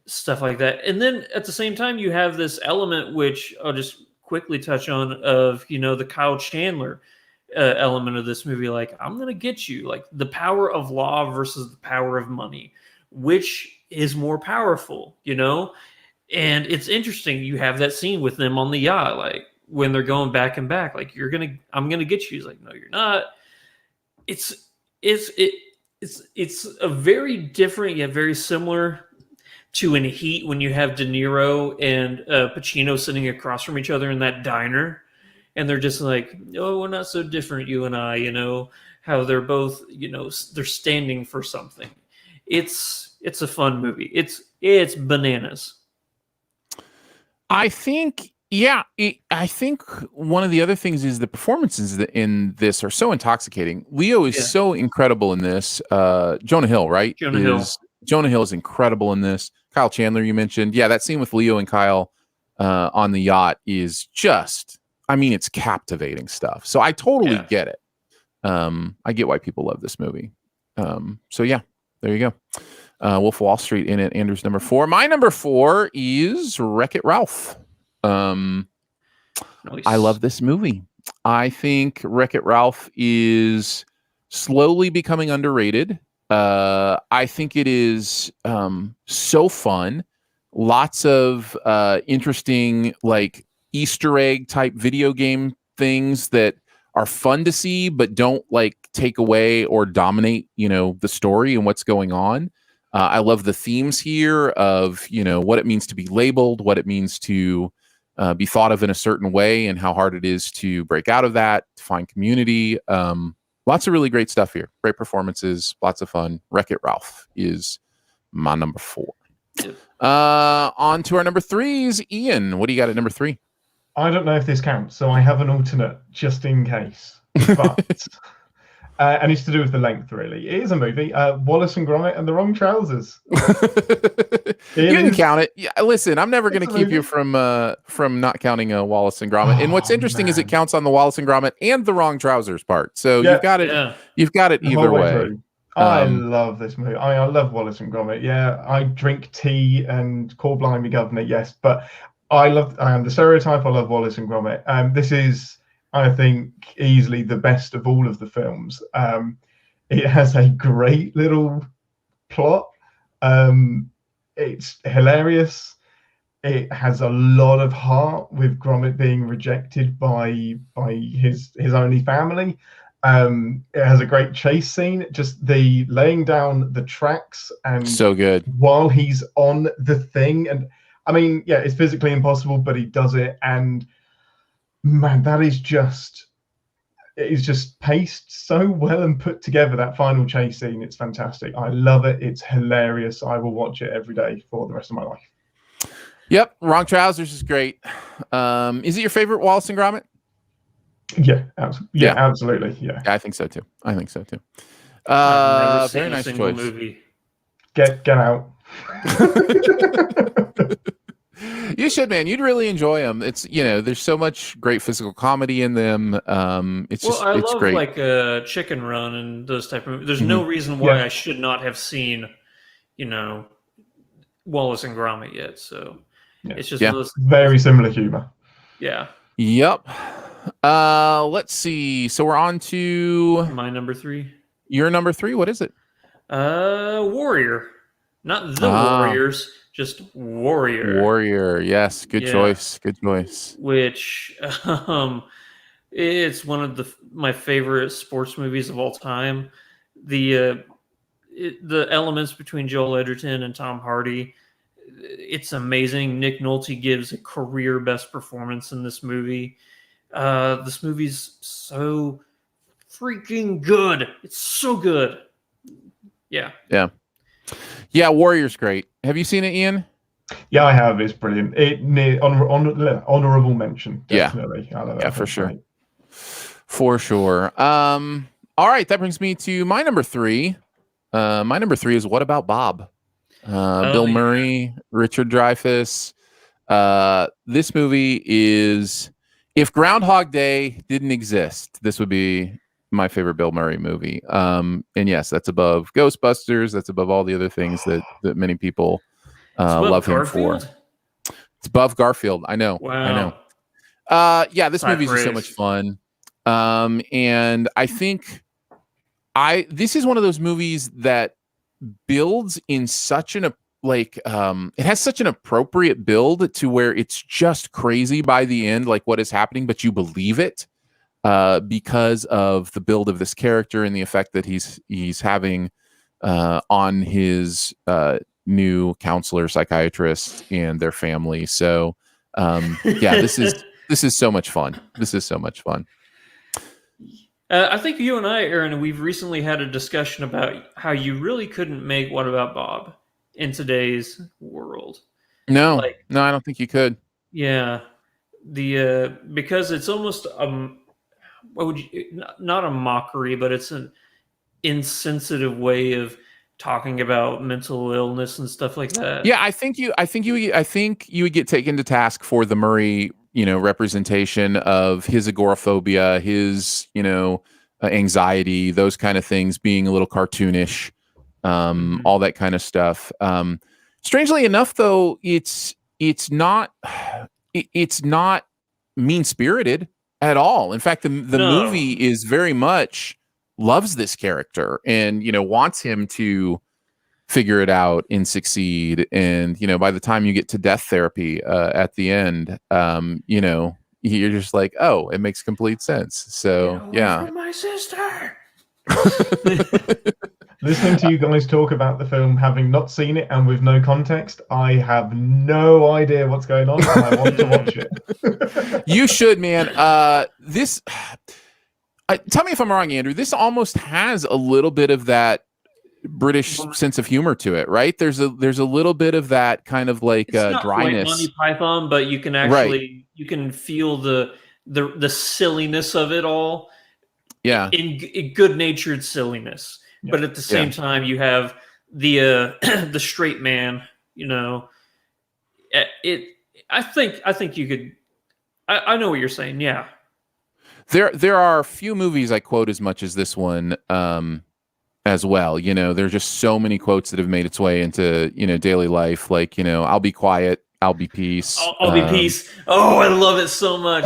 stuff like that. And then at the same time, you have this element, which I'll just quickly touch on, of, the Kyle Chandler element of this movie. Like, I'm going to get you, like, the power of law versus the power of money, which is more powerful, And it's interesting. You have that scene with them on the yacht, like when they're going back and back, like, I'm going to get you. He's like, no, you're not. It's a very different yet very similar to in Heat, when you have De Niro and Pacino sitting across from each other in that diner, and they're just like, "Oh, we're not so different, you and I." How they're both, they're standing for something. It's a fun movie. It's bananas. I think. Yeah, I think one of the other things is the performances in this are so intoxicating. Leo is so incredible in this. Jonah Hill, right? Jonah Hill is incredible in this. Kyle Chandler, you mentioned. Yeah, that scene with Leo and Kyle on the yacht is just, it's captivating stuff. So I totally get it. I get why people love this movie. So yeah, there you go. Wolf of Wall Street in it. Andrew's number 4. My number 4 is Wreck-It Ralph. Nice. I love this movie. I think Wreck-It Ralph is slowly becoming underrated. I think it is so fun. Lots of interesting, like, Easter egg type video game things that are fun to see, but don't, like, take away or dominate, the story and what's going on. I love the themes here of, what it means to be labeled, what it means to be thought of in a certain way, and how hard it is to break out of that, to find community. Lots of really great stuff here. Great performances, lots of fun. Wreck-It Ralph is my number 4. On to our number 3s. Ian, what do you got at number 3? I don't know if this counts, so I have an alternate just in case. But and it's to do with the length, really. It is a movie. Wallace and Gromit and the Wrong Trousers. You can count it. Yeah, listen, I'm never going to keep you from not counting Wallace and Gromit. And what's interesting is it counts on the Wallace and Gromit and the Wrong Trousers part. So you've got it. Yeah. You've got it either way. I love this movie. I love Wallace and Gromit. Yeah, I drink tea and call blimey governor. Yes, but I am the stereotype. I love Wallace and Gromit. This is, I think, easily the best of all of the films. It has a great little plot. It's hilarious. It has a lot of heart, with Gromit being rejected by his only family. It has a great chase scene, just the laying down the tracks, and so good while he's on the thing. And it's physically impossible, but he does it. And man, that is just, it is just paced so well and put together. That final chase scene, it's fantastic. I love it. It's hilarious. I will watch it every day for the rest of my life. Yep, Wrong Trousers is great. Is it your favorite Wallace and Gromit? Yeah, absolutely. Yeah, I think so too. Very nice choice. Movie. Get out. You should, man. You'd really enjoy them. It's there's so much great physical comedy in them. It's Well, I it's love great. like Chicken Run and those type of movies. There's Mhm. no reason why Yeah. I should not have seen, Wallace and Gromit yet. So Yeah. it's just Yeah. one of those, Very similar humor. yeah. Yep. Let's see. So we're on to My number 3, your number 3. What is it? Warrior, not the Ah. Warriors, just Warrior. Warrior. Yes. Good Yeah. choice. Good choice. Which it's one of my favorite sports movies of all time. The elements between Joel Edgerton and Tom Hardy, it's amazing. Nick Nolte gives a career best performance in this movie. This movie's so freaking good. It's so good. Yeah. Yeah. Warrior's great. Have you seen it, Ian? Yeah, I have. It's brilliant. Honorable mention. Yeah. Definitely. I love it. Yeah, for It's sure. great. For sure. All right, that brings me to my number 3. My number 3 is What About Bob? Bill yeah. Murray, Richard Dreyfuss. This movie is, if Groundhog Day didn't exist, this would be my favorite Bill Murray movie. And yes, that's above Ghostbusters. That's above all the other things that many people love him for. It's above Garfield. I know. Wow. I know. Yeah, this movie is just so much fun. And I think this is one of those movies that builds in such an it has such an appropriate build to where it's just crazy by the end, like what is happening, but you believe it because of the build of this character and the effect that he's having on his new counselor, psychiatrist, and their family. So yeah, this is so much fun. This is so much fun. I think you and I, Aaron, we've recently had a discussion about how you really couldn't make What About Bob in today's world. No, I don't think you could. Yeah, because it's almost what would you, not a mockery, but it's an insensitive way of talking about mental illness and stuff like that. Yeah, I think you would get taken to task for the Murray, representation of his agoraphobia, his, anxiety, those kind of things being a little cartoonish, all that kind of stuff. Strangely enough, though, it's not mean-spirited at all. In fact, the movie is very much loves this character and, wants him to figure it out and succeed. And, by the time you get to death therapy at the end, you're just like, oh, it makes complete sense. So, yeah. My sister. Listening to you guys talk about the film, having not seen it and with no context, I have no idea what's going on, and I want to watch it. You should, man. Tell me if I'm wrong, Andrew. This almost has a little bit of that British sense of humor to it, right? There's a little bit of that kind of like it's not dryness. Quite Monty Python, but you can actually you can feel the silliness of it all. Yeah, in good-natured silliness, but at the same time, you have the the straight man. I think you could. I know what you're saying. Yeah. There are a few movies I quote as much as this one as well. There's just so many quotes that have made its way into daily life. Like I'll be quiet, I'll be peace. I'll be peace. Oh, I love it so much.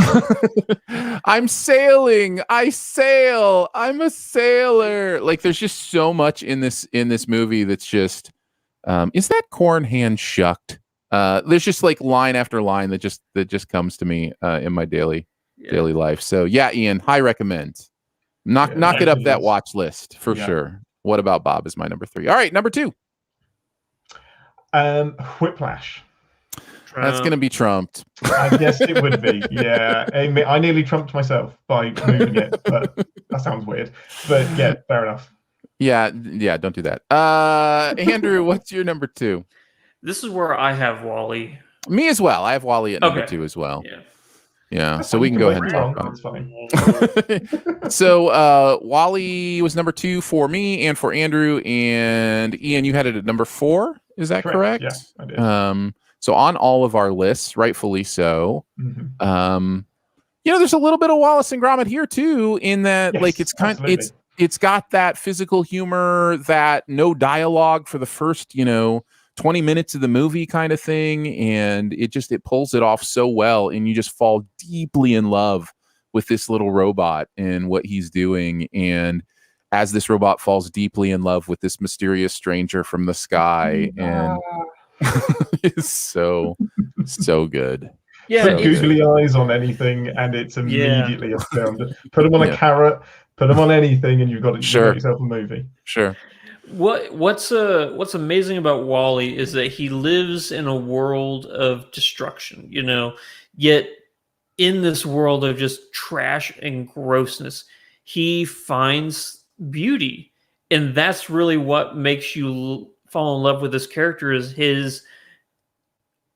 I'm sailing. I sail. I'm a sailor. Like there's just so much in this movie that's just is that corn hand shucked? There's just like line after line that just comes to me in my daily life. So yeah, Ian, high recommend. Knock it up that watch list for sure. What About Bob is my number 3. All right, number 2. Whiplash. That's going to be trumped. I guess it would be. Yeah, I nearly trumped myself by moving it, but that sounds weird. But yeah, fair enough. Yeah, don't do that. Andrew, what's your number 2? This is where I have Wally. Me as well. I have Wally at number 2 as well. Yeah. So we can go ahead and talk about it. That's fine. So Wally was number 2 for me and for Andrew, and Ian, you had it at number 4. Is that correct? Yeah, I did. So on all of our lists, rightfully so. Mhm. There's a little bit of Wallace and Gromit here too, in that Yes, like absolutely. it's got that physical humor, that no dialogue for the first 20 minutes of the movie kind of thing, and it pulls it off so well, and you just fall deeply in love with this little robot and what he's doing. And as this robot falls deeply in love with this mysterious stranger from the sky, and it's so good. Yeah, Put So googly eyes on anything, and it's immediately a film. Put them on a carrot, put them on anything, and you've got yourself a movie. Sure. What's amazing about Wally is that he lives in a world of destruction, yet in this world of just trash and grossness, he finds beauty. And that's really what makes you fall in love with this character, is his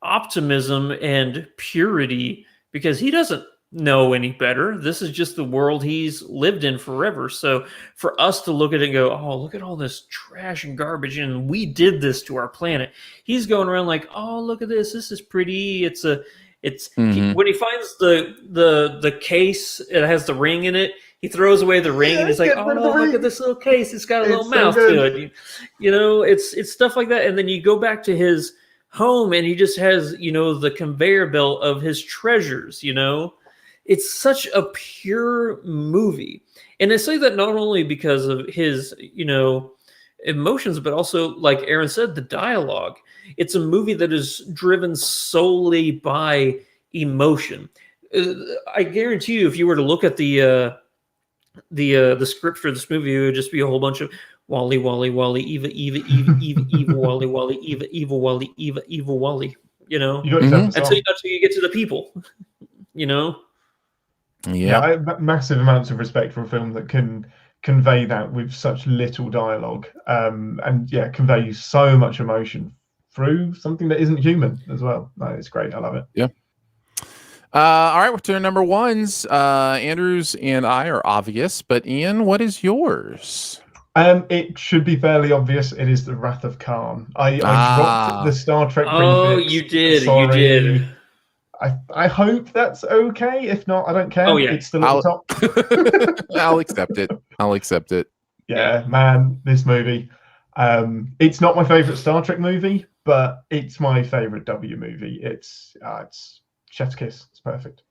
optimism and purity, because he doesn't know any better. This is just the world he's lived in forever. So for us to look at it and go, oh, look at all this trash and garbage, and we did this to our planet. He's going around like, oh, look at this. This is pretty. When he finds the case, it has the ring in it. He throws away the ring and he's like, oh, look at this little case. It's got a little mouth to it. It's stuff like that. And then you go back to his home and he just has, the conveyor belt of his treasures, It's such a pure movie. And I say that not only because of his, emotions, but also, like Aaron said, the dialogue. It's a movie that is driven solely by emotion. I guarantee you, if you were to look at the script for this movie, it would just be a whole bunch of Wally, Wally, Wally, Eva, Eva, Eva, Eva, Eva, Wally, Wally, Eva, Eva, Wally, Eva, Eva, Wally. You got yourself until you get to the people. Yeah, I have massive amounts of respect for a film that can convey that with such little dialogue, and convey so much emotion through something that isn't human as well. No, it's great. I love it. Yeah. All right, we're to number ones. Andrew's and I are obvious, but Ian, what is yours? It should be fairly obvious. It is The Wrath of Khan. I dropped the Star Trek prefix. Oh, you did. Sorry. You did. I hope that's okay. If not, I don't care. Oh, yeah. It's still at the top. I'll accept it. Yeah, man, this movie. It's not my favorite Star Trek movie, but it's my favorite W movie. It's chef's kiss. It's perfect.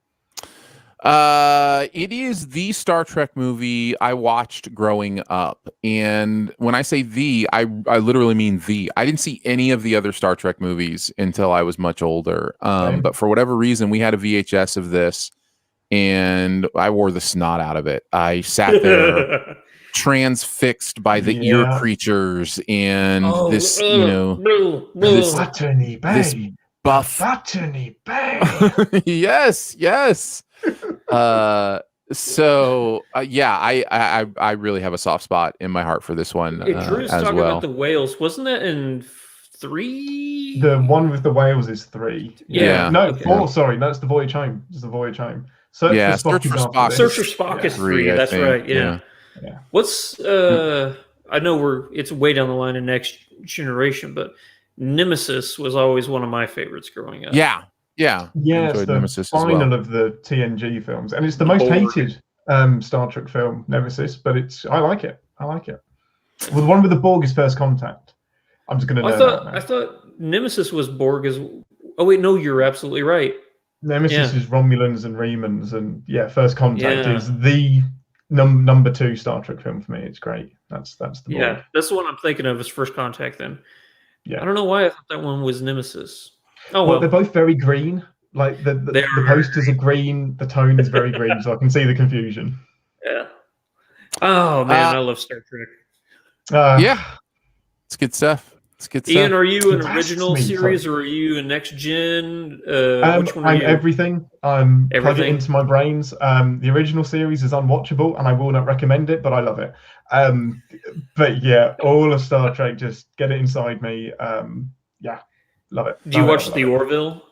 It is the Star Trek movie I watched growing up. And when I say I literally mean the. I didn't see any of the other Star Trek movies until I was much older. But for whatever reason, we had a VHS of this, and I wore the snot out of it. I sat there transfixed by the ear creatures and this Botany Bay. This buff. Botany Bay. yes. I really have a soft spot in my heart for this one. Drew's as talking well. about the whales. Wasn't that in 3? The one with the whales is 3. Yeah. No, okay. 4. Sorry, that's the Voyage Home. It's the Voyage Home. Search for Spock. Search for Spock is 3. That's think. right. Yeah. What's I know it's way down the line in Next Generation, but Nemesis was always one of my favorites growing up. Yeah. It's the Nemesis final of the TNG films, and it's the most hated Star Trek film, Nemesis. But I like it. Well, the one with the Borg is First Contact. I'm just going to. I thought Nemesis was Borg as. Oh wait, no, you're absolutely right. Nemesis is Romulans and Remans, and First Contact is the number 2 Star Trek film for me. It's great. That's the Borg. Yeah, that's the one I'm thinking of as First Contact. Then. Yeah. I don't know why I thought that one was Nemesis. Oh well, they're both very green. Like the posters are green, the tone is very green, so I can see the confusion. Yeah. Oh man, I love Star Trek. It's good stuff. Ian, are you an original series or are you a next gen? Which one are you? Everything. Plug it into my brains. The original series is unwatchable, and I will not recommend it, but I love it. But yeah, all of Star Trek, just get it inside me. Love it. Do you watch the Orville?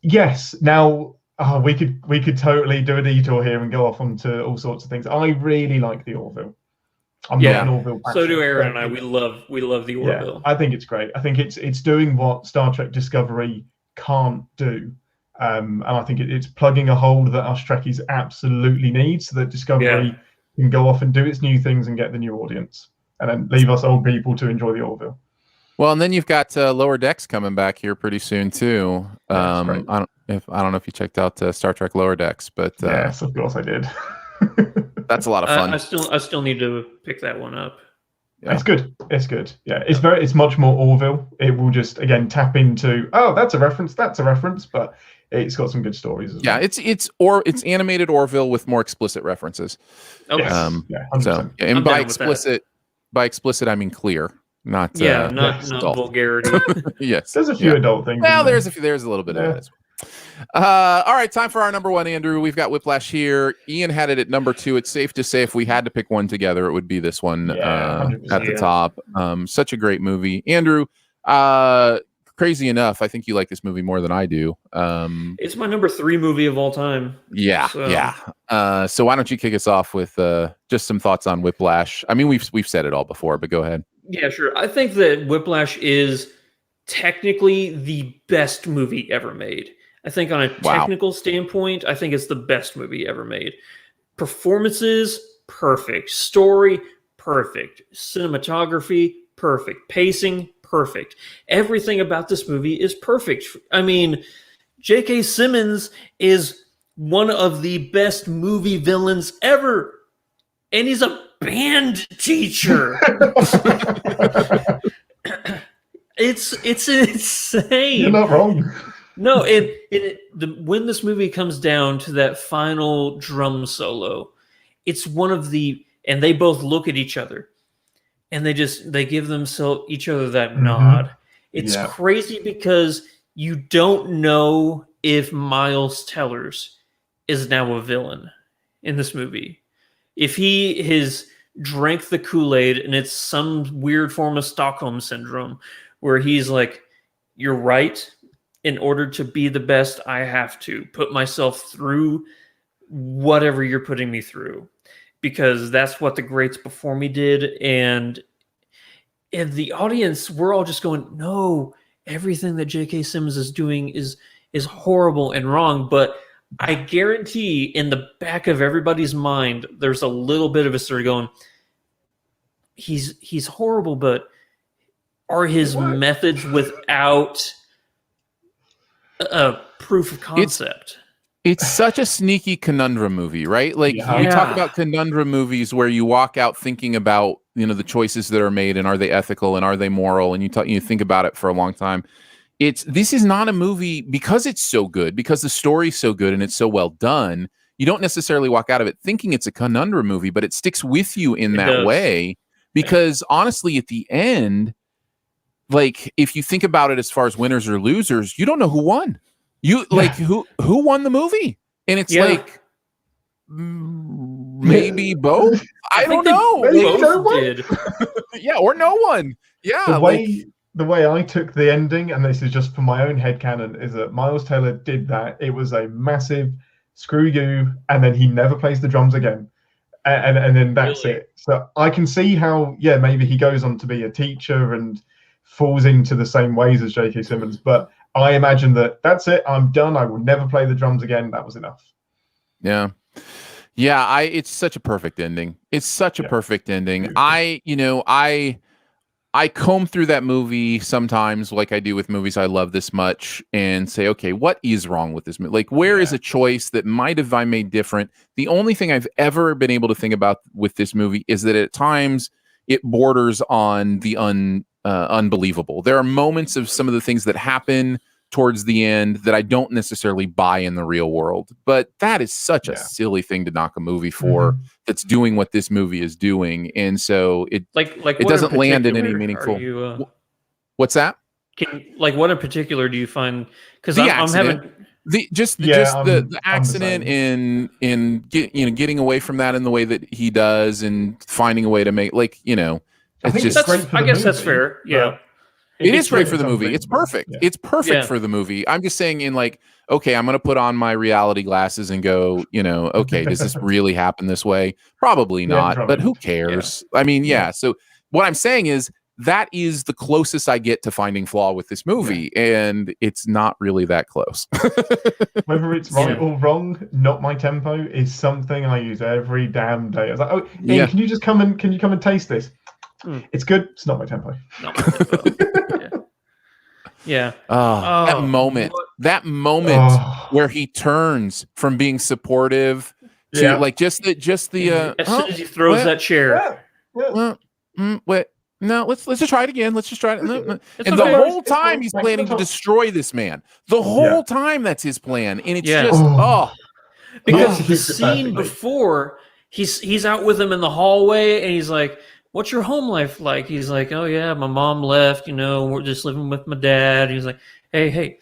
Yes. Now we could totally do a detour here and go off onto all sorts of things. I really like the Orville. I'm not an Orville fan. So do Aaron and I. We love the Orville. I think it's great. I think it's doing what Star Trek Discovery can't do. And I think it's plugging a hole that us Trekkies absolutely need, so that Discovery can go off and do its new things and get the new audience, and then leave us old people to enjoy the Orville. Well, and then you've got Lower Decks coming back here pretty soon too. That's I don't know if you checked out Star Trek Lower Decks, but yes, of course I did. that's a lot of fun. I still need to pick that one up. Yeah. It's good. It's good. Yeah, it's much more Orville. It will just again tap into that's a reference, but it's got some good stories as well. Yeah, it's animated Orville with more explicit references. Okay. Yes. Yeah, 100%. So and by explicit I mean clear. Not not vulgarity. Yes, there's a few adult things. Well, there's a little bit of that as well. All right, time for our number one, Andrew. We've got Whiplash here. Ian had it at number 2. It's safe to say if we had to pick one together, it would be this one at the top. Such a great movie, Andrew. Crazy enough, I think you like this movie more than I do. It's my number 3 movie of all time. Yeah. So why don't you kick us off with just some thoughts on Whiplash? I mean, we've said it all before, but go ahead. Yeah, sure. I think that Whiplash is technically the best movie ever made. I think on a technical standpoint, I think it's the best movie ever made. Performances, perfect. Story, perfect. Cinematography, perfect. Pacing, perfect. Everything about this movie is perfect. I mean, J.K. Simmons is one of the best movie villains ever. And he's a band teacher. It's insane. You're not wrong. No, when this movie comes down to that final drum solo, it's one of the, and they both look at each other, and they give each other that nod. It's crazy because you don't know if Miles Tellers is now a villain in this movie. If he has drank the Kool-Aid and it's some weird form of Stockholm syndrome where he's like, you're right. In order to be the best, I have to put myself through whatever you're putting me through, because that's what the greats before me did. And the audience, we're all just going, no, everything that J.K. Simmons is doing is horrible and wrong. But I guarantee in the back of everybody's mind, there's a little bit of a story going, he's horrible, but are his methods without a proof of concept? It's such a sneaky conundrum movie, right? Like we talk about conundrum movies where you walk out thinking about, the choices that are made and are they ethical and are they moral, and you think about it for a long time. This is not a movie because it's so good, because the story's so good and it's so well done. You don't necessarily walk out of it thinking it's a conundrum movie, but it sticks with you in that way, because honestly, at the end, like if you think about it as far as winners or losers, you don't know who won. Who won the movie, and it's like maybe both. I don't know. Both did. Or no one. Yeah, the way I took the ending, and this is just for my own headcanon, is that Miles Teller did that. It was a massive screw you, and then he never plays the drums again. And then that's it. So I can see how, maybe he goes on to be a teacher and falls into the same ways as J.K. Simmons. But I imagine that's it. I'm done. I will never play the drums again. That was enough. Yeah. Yeah. It's such a perfect ending. It's such a perfect ending. I comb through that movie sometimes, like I do with movies I love this much, and say, okay, what is wrong with this movie? Like, where is a choice that might have I made different? The only thing I've ever been able to think about with this movie is that at times it borders on the unbelievable. There are moments of some of the things that happen towards the end that I don't necessarily buy in the real world. But that is such a silly thing to knock a movie for, that's doing what this movie is doing. And so it doesn't land in any meaningful. What's that? What in particular do you find? Because I'm having the accident in getting away from that in the way that he does, and finding a way to make I guess that's fair. Yeah. It is great gets for the movie. something, It's but, perfect. yeah. It's perfect Yeah. for the movie. I'm just saying in like, okay, I'm going to put on my reality glasses and go, okay, does this really happen this way? Probably Yeah, not, probably. but who cares? I mean, yeah. So what I'm saying is that is the closest I get to finding flaw with this movie, and it's not really that close. Whether it's right or wrong, not my tempo is something I use every damn day. I was like, oh, Ian, can you come and taste this? It's good. It's not my tempo. Not my tempo. Yeah. That moment where he turns from being supportive to like just the as soon as he throws that chair. Wait, no, let's just try it again. Let's just try it. And okay. the whole time he's planning to destroy this man. The whole time that's his plan, and it's just because the scene before he's out with him in the hallway, and he's like, "What's your home life like?" He's like, "Oh yeah, my mom left. We're just living with my dad." And he's like, "Hey,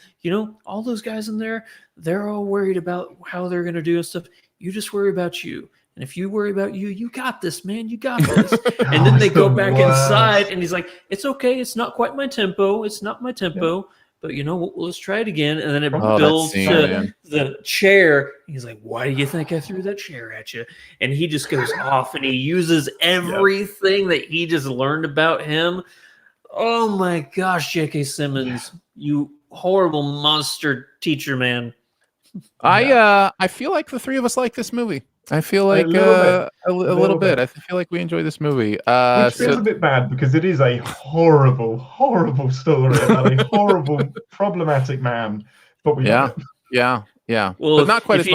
all those guys in there, they're all worried about how they're gonna do stuff. You just worry about you. And if you worry about you, you got this, man. You got this." And then they go back inside, and he's like, "It's okay. It's not quite my tempo. It's not my tempo. But let's try it again." And then it builds to the chair. He's like, "Why do you think I threw that chair at you?" And he just goes off, and he uses everything that he just learned about him. Oh my gosh, J.K. Simmons, you horrible monster teacher, man. I feel like the three of us like this movie. I feel like a little bit. I feel like we enjoy this movie. Which feels a bit bad because it is a horrible, horrible story about a horrible, problematic man. But we love it. Yeah. Well, but not quite as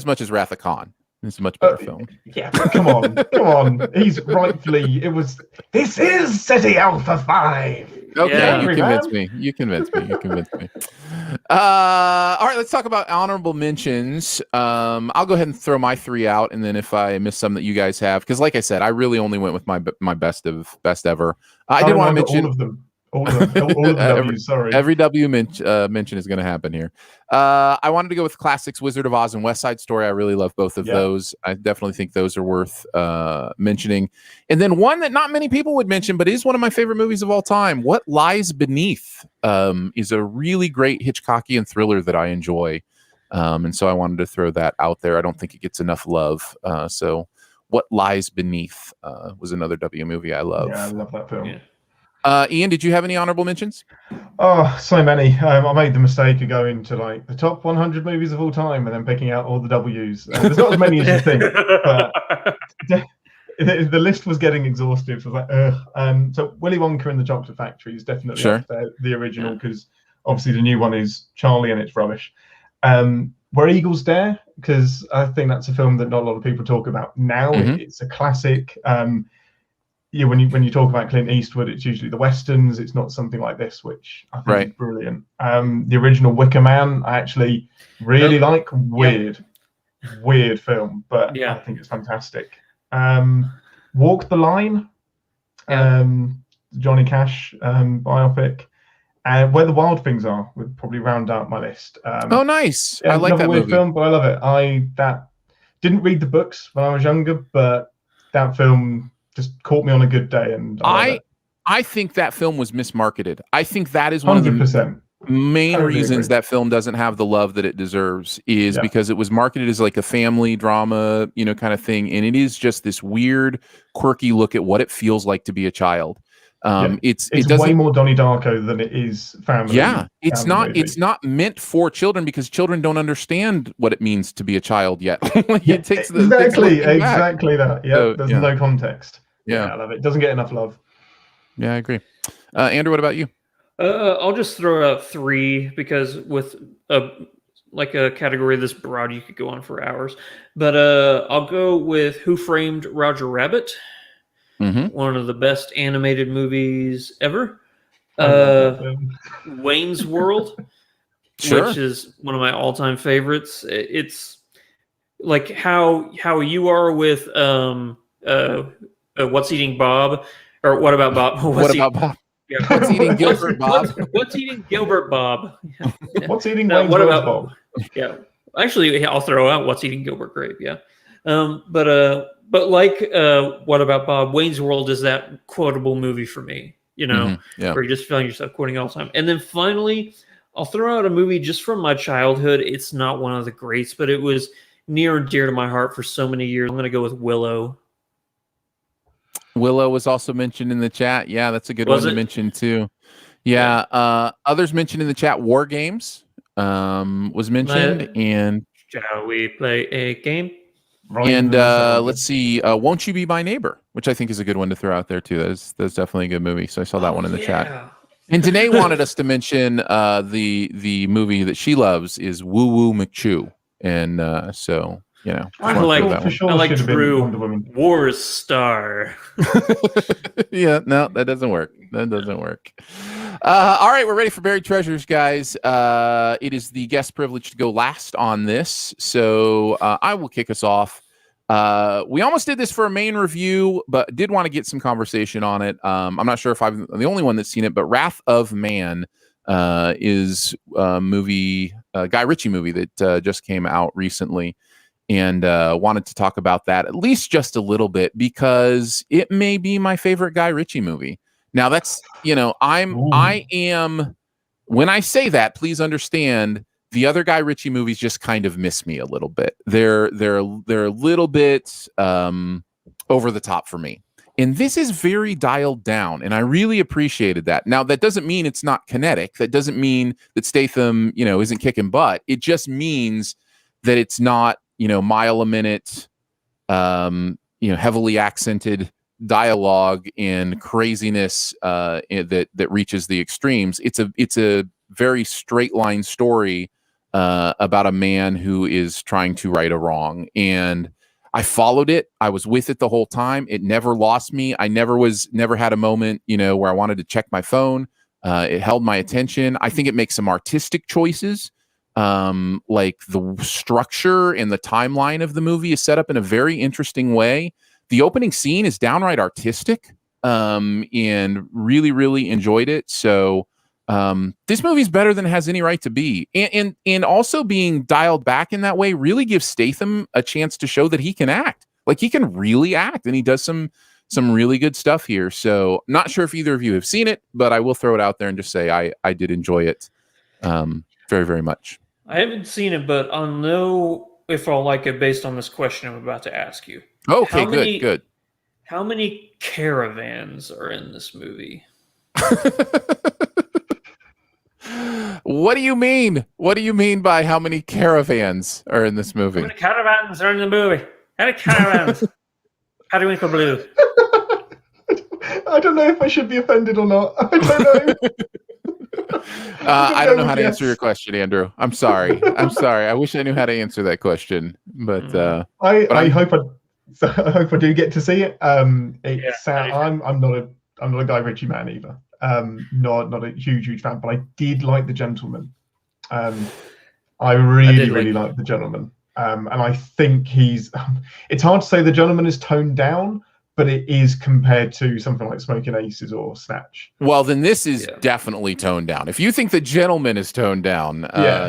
much as Wrath of Khan. It's a much better film. Yeah, but come on. He's rightfully. This is City Alpha 5. Okay, you convinced me. All right, let's talk about honorable mentions. I'll go ahead and throw my three out, and then if I miss some that you guys have, because like I said, I really only went with my best ever. I did want to mention all of them. All of the W's, sorry. Every W mention is going to happen here. I wanted to go with classics, Wizard of Oz and West Side Story. I really love both of those. I definitely think those are worth mentioning. And then one that not many people would mention, but is one of my favorite movies of all time, What Lies Beneath, is a really great Hitchcockian thriller that I enjoy. And so I wanted to throw that out there. I don't think it gets enough love. So What Lies Beneath was another W movie I love. Yeah, I love that film. Yeah. Ian, did you have any honorable mentions? Oh, so many. I made the mistake of going to like the top 100 movies of all time and then picking out all the W's. There's not as many as you think, but the list was getting exhaustive. So I was like, ugh. So Willy Wonka and the Chocolate Factory is definitely up there, the original, because obviously the new one is Charlie and it's rubbish. Where Eagles Dare, because I think that's a film that not a lot of people talk about now. It's a classic. When you talk about Clint Eastwood, it's usually the westerns. It's not something like this, which I think is brilliant. The original Wicker Man, I actually really like. Weird film, but I think it's fantastic. Walk the Line, Johnny Cash biopic, and Where the Wild Things Are would probably round out my list. Nice. I like that weird movie. film, but I love it. That didn't read the books when I was younger, but that film just caught me on a good day, and I think that film was mismarketed. I think that is one 100%. of the main reasons that film doesn't have the love that it deserves is because it was marketed as like a family drama, kind of thing, and it is just this weird, quirky look at what it feels like to be a child. It's way more Donnie Darko than it is family. Yeah, it's not meant for children because children don't understand what it means to be a child yet. It takes exactly that. Yeah, so, there's no context. Yeah, I love it. It doesn't get enough love. Yeah, I agree. Andrew, what about you? I'll just throw out three because with a category this broad, you could go on for hours. But I'll go with Who Framed Roger Rabbit, one of the best animated movies ever. Wayne's World, which is one of my all-time favorites. It's like how you are with What's Eating Bob, or What About Bob? What about Bob? Yeah. What's Eating Gilbert Bob? What's Eating Gilbert Bob? Yeah. What's Eating What about Bob? Yeah, actually, I'll throw out What's Eating Gilbert Grape. Yeah, but like What About Bob? Wayne's World is that quotable movie for me. you know, Yeah. where you're just feeling yourself quoting all the time. And then finally, I'll throw out a movie just from my childhood. It's not one of the greats, but it was near and dear to my heart for so many years. I'm going to go with Willow. Willow was also mentioned in the chat. Yeah, that's a good Was one it? to mention too. Yeah. Others mentioned in the chat, War Games was mentioned, and Shall we play a game? let's see, Won't You Be My Neighbor, which I think is a good one to throw out there too. That's definitely a good movie. So I saw that one in the chat. And Danae wanted us to mention the movie that she loves is Woo Woo McChew, and so you know, I like for sure I like should have been Drew Wonder Woman. War's Star. Yeah, no, that doesn't work. That doesn't work. All right, we're ready for Buried Treasures, guys. It is the guest privilege to go last on this, so I will kick us off. We almost did this for a main review, but did want to get some conversation on it. I'm not sure if I'm the only one that's seen it, but Wrath of Man is a movie, Guy Ritchie movie that just came out recently, and wanted to talk about that at least just a little bit because it may be my favorite Guy Ritchie movie. Now that's, I am, when I say that, please understand the other Guy Ritchie movies just kind of miss me a little bit. They're a little bit over the top for me. And this is very dialed down, and I really appreciated that. Now, that doesn't mean it's not kinetic. That doesn't mean that Statham, isn't kicking butt. It just means that it's not, mile a minute, heavily accented dialogue and craziness that reaches the extremes. It's a very straight line story about a man who is trying to right a wrong, and I followed it. I was with it the whole time. It never lost me. I never had a moment where I wanted to check my phone. It held my attention. I think it makes some artistic choices, like the structure and the timeline of the movie is set up in a very interesting way. The opening scene is downright artistic, and really, really enjoyed it. So this movie's better than it has any right to be. And also being dialed back in that way really gives Statham a chance to show that he can act. Like, he can really act, and he does some really good stuff here. So not sure if either of you have seen it, but I will throw it out there and just say I did enjoy it very, very much. I haven't seen it, but I'll know if I'll like it based on this question I'm about to ask you. Okay, good. How many caravans are in this movie? What do you mean? What do you mean by how many caravans are in this movie? How many caravans are in the movie? How many caravans? Periwinkle Blue. I don't know if I should be offended or not. I don't know. I don't know how to answer your question, Andrew. I'm sorry. I wish I knew how to answer that question, but I hope I do get to see it. I'm not a Guy Ritchie man either. Not a huge fan, but I did like The Gentleman. I really like The Gentleman. And I think it's hard to say The Gentleman is toned down, but it is compared to something like Smoking Aces or Snatch. Well, then this is definitely toned down. If you think The Gentleman is toned down,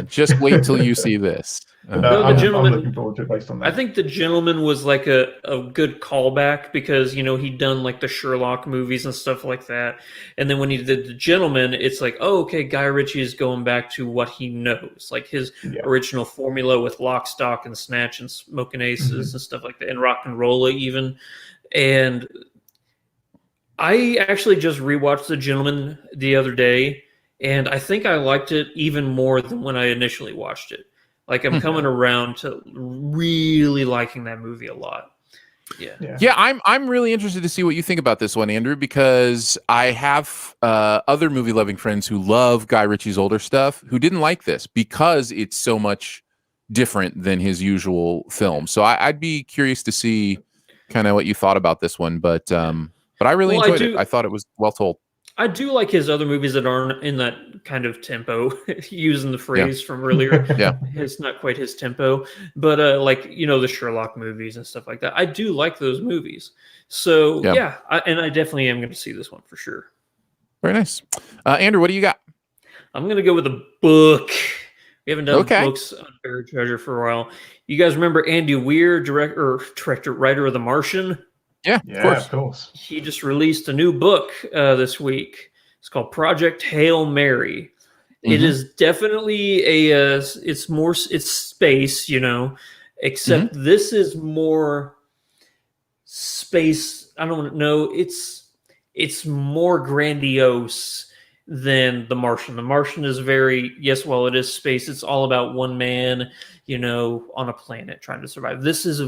just wait till you see this. I'm looking forward to it based on that. I think The Gentleman was like a good callback because, he'd done like the Sherlock movies and stuff like that. And then when he did The Gentleman, it's like, oh, okay, Guy Ritchie is going back to what he knows, like his original formula with Lock, Stock, and Snatch and Smoking Aces and stuff like that, and Rock and Rolla even. And I actually just rewatched The Gentleman the other day, and I think I liked it even more than when I initially watched it. Like, I'm coming around to really liking that movie a lot. Yeah. I'm really interested to see what you think about this one, Andrew, because I have other movie loving friends who love Guy Ritchie's older stuff who didn't like this because it's so much different than his usual film. So I'd be curious to see kind of what you thought about this one, but I really enjoyed it. I thought it was well told. I do like his other movies that aren't in that kind of tempo, using the phrase from earlier. It's not quite his tempo, but like, the Sherlock movies and stuff like that. I do like those movies. So and I definitely am going to see this one for sure. Very nice. Andrew, what do you got? I'm going to go with a book. We haven't done books on Buried Treasure for a while. You guys remember Andy Weir, writer of The Martian? Yeah, Yeah, of course. He just released a new book this week. It's called Project Hail Mary. It is definitely it's space, except this is more space. I don't know. It's more grandiose than The Martian. The Martian is while it is space, it's all about one man, on a planet trying to survive. This is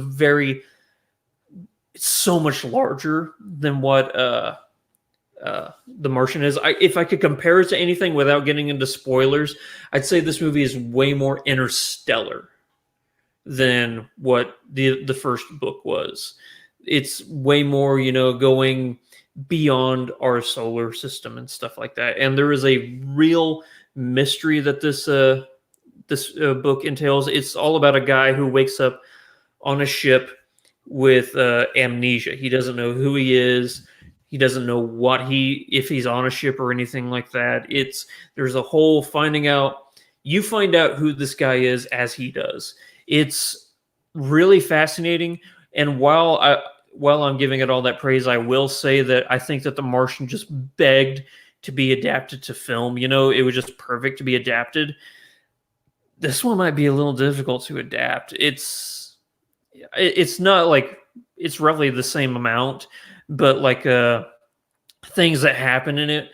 it's so much larger than what The Martian is. If I could compare it to anything without getting into spoilers, I'd say this movie is way more interstellar than what the first book was. It's way more, going beyond our solar system and stuff like that. And there is a real mystery that this book entails. It's all about a guy who wakes up on a ship with amnesia. He doesn't know who he is. He doesn't know if he's on a ship or anything like that. There's a whole you find out who this guy is as he does. It's really fascinating. And while I'm giving it all that praise, I will say that I think that The Martian just begged to be adapted to film. It was just perfect to be adapted. This one might be a little difficult to adapt. It's not like it's roughly the same amount, but like things that happen in it,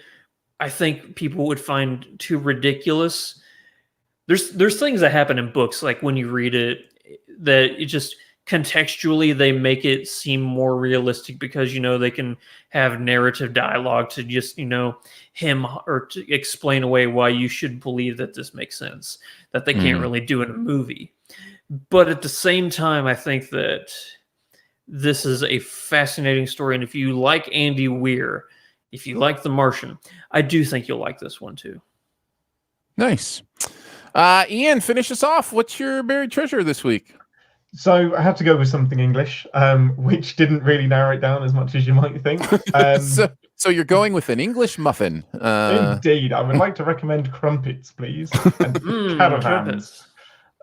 I think people would find too ridiculous. There's things that happen in books, like when you read it, that it just contextually they make it seem more realistic because they can have narrative dialogue to just him or to explain away why you should believe that this makes sense, that they can't really do in a movie. But at the same time, I think that this is a fascinating story. And if you like Andy Weir, if you like The Martian, I do think you'll like this one too. Nice. Ian, finish us off. What's your buried treasure this week? So I have to go with something English, which didn't really narrow it down as much as you might think. So you're going with an English muffin. Indeed. I would like to recommend crumpets, please. And caravans.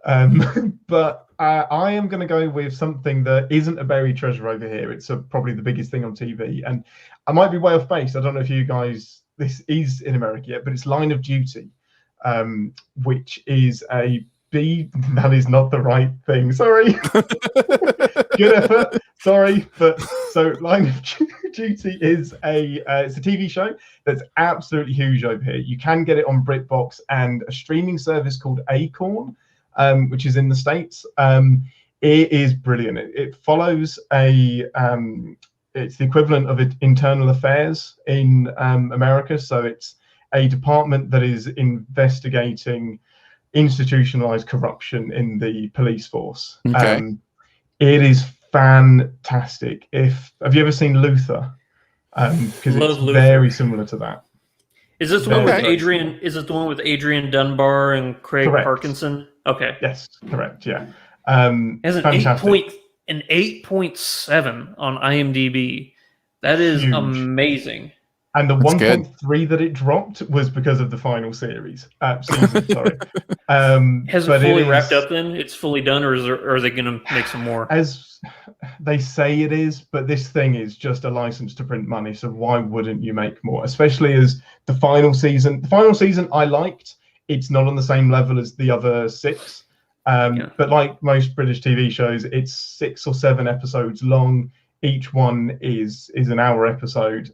But I am going to go with something that isn't a buried treasure over here. It's probably the biggest thing on TV. And I might be way off base. I don't know if you guys, this is in America yet, but it's Line of Duty, which is that is not the right thing. Sorry. Good effort. Sorry. But so Line of Duty is it's a TV show that's absolutely huge over here. You can get it on BritBox and a streaming service called Acorn, which is in the States. It is brilliant. It follows it's the equivalent of internal affairs in America. So it's a department that is investigating institutionalized corruption in the police force. Okay. It is fantastic. Have you ever seen Luther? Because it's Luther. very similar to that. Is this the one with Adrian? Is it the one with Adrian Dunbar and Craig Correct. Parkinson? Okay. Yes, correct. Yeah. It has an fantastic. 8.7 on IMDb. That is Huge. Amazing. And the That's 1.3 that it dropped was because of the final series. Season, sorry. Has it fully wrapped up then? It's fully done, or are they going to make some more? As they say it is, but this thing is just a license to print money. So why wouldn't you make more? Especially as the final season. The final season I liked. It's not on the same level as the other 6. But like most British TV shows, it's 6 or 7 episodes long. Each one is an hour episode.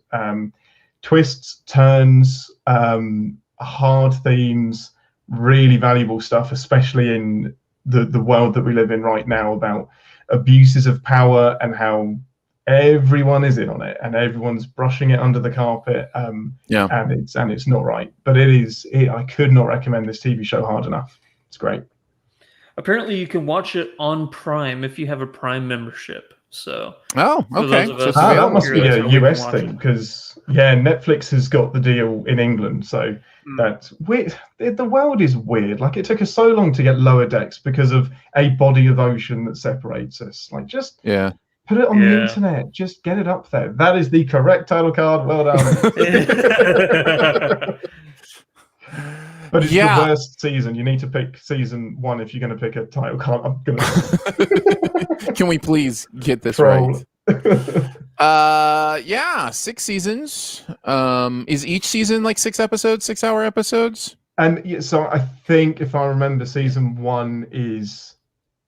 Twists, turns, hard themes, really valuable stuff, especially in the world that we live in right now, about abuses of power and how everyone is in on it and everyone's brushing it under the carpet. And it's not right. But I could not recommend this TV show hard enough. It's great. Apparently, you can watch it on Prime if you have a Prime membership. So, okay. That must be a US thing because Netflix has got the deal in England. So that's weird. The world is weird. Like, it took us so long to get Lower Decks because of a body of ocean that separates us. Like, just put it on the internet. Just get it up there. That is the correct title card. Well done. But it's the worst season. You need to pick season 1 if you're going to pick a title card. I'm gonna. Can we please get this right? Yeah, 6 seasons. Is each season like 6 episodes, 6-hour episodes? And yeah, so I think if I remember, season 1 is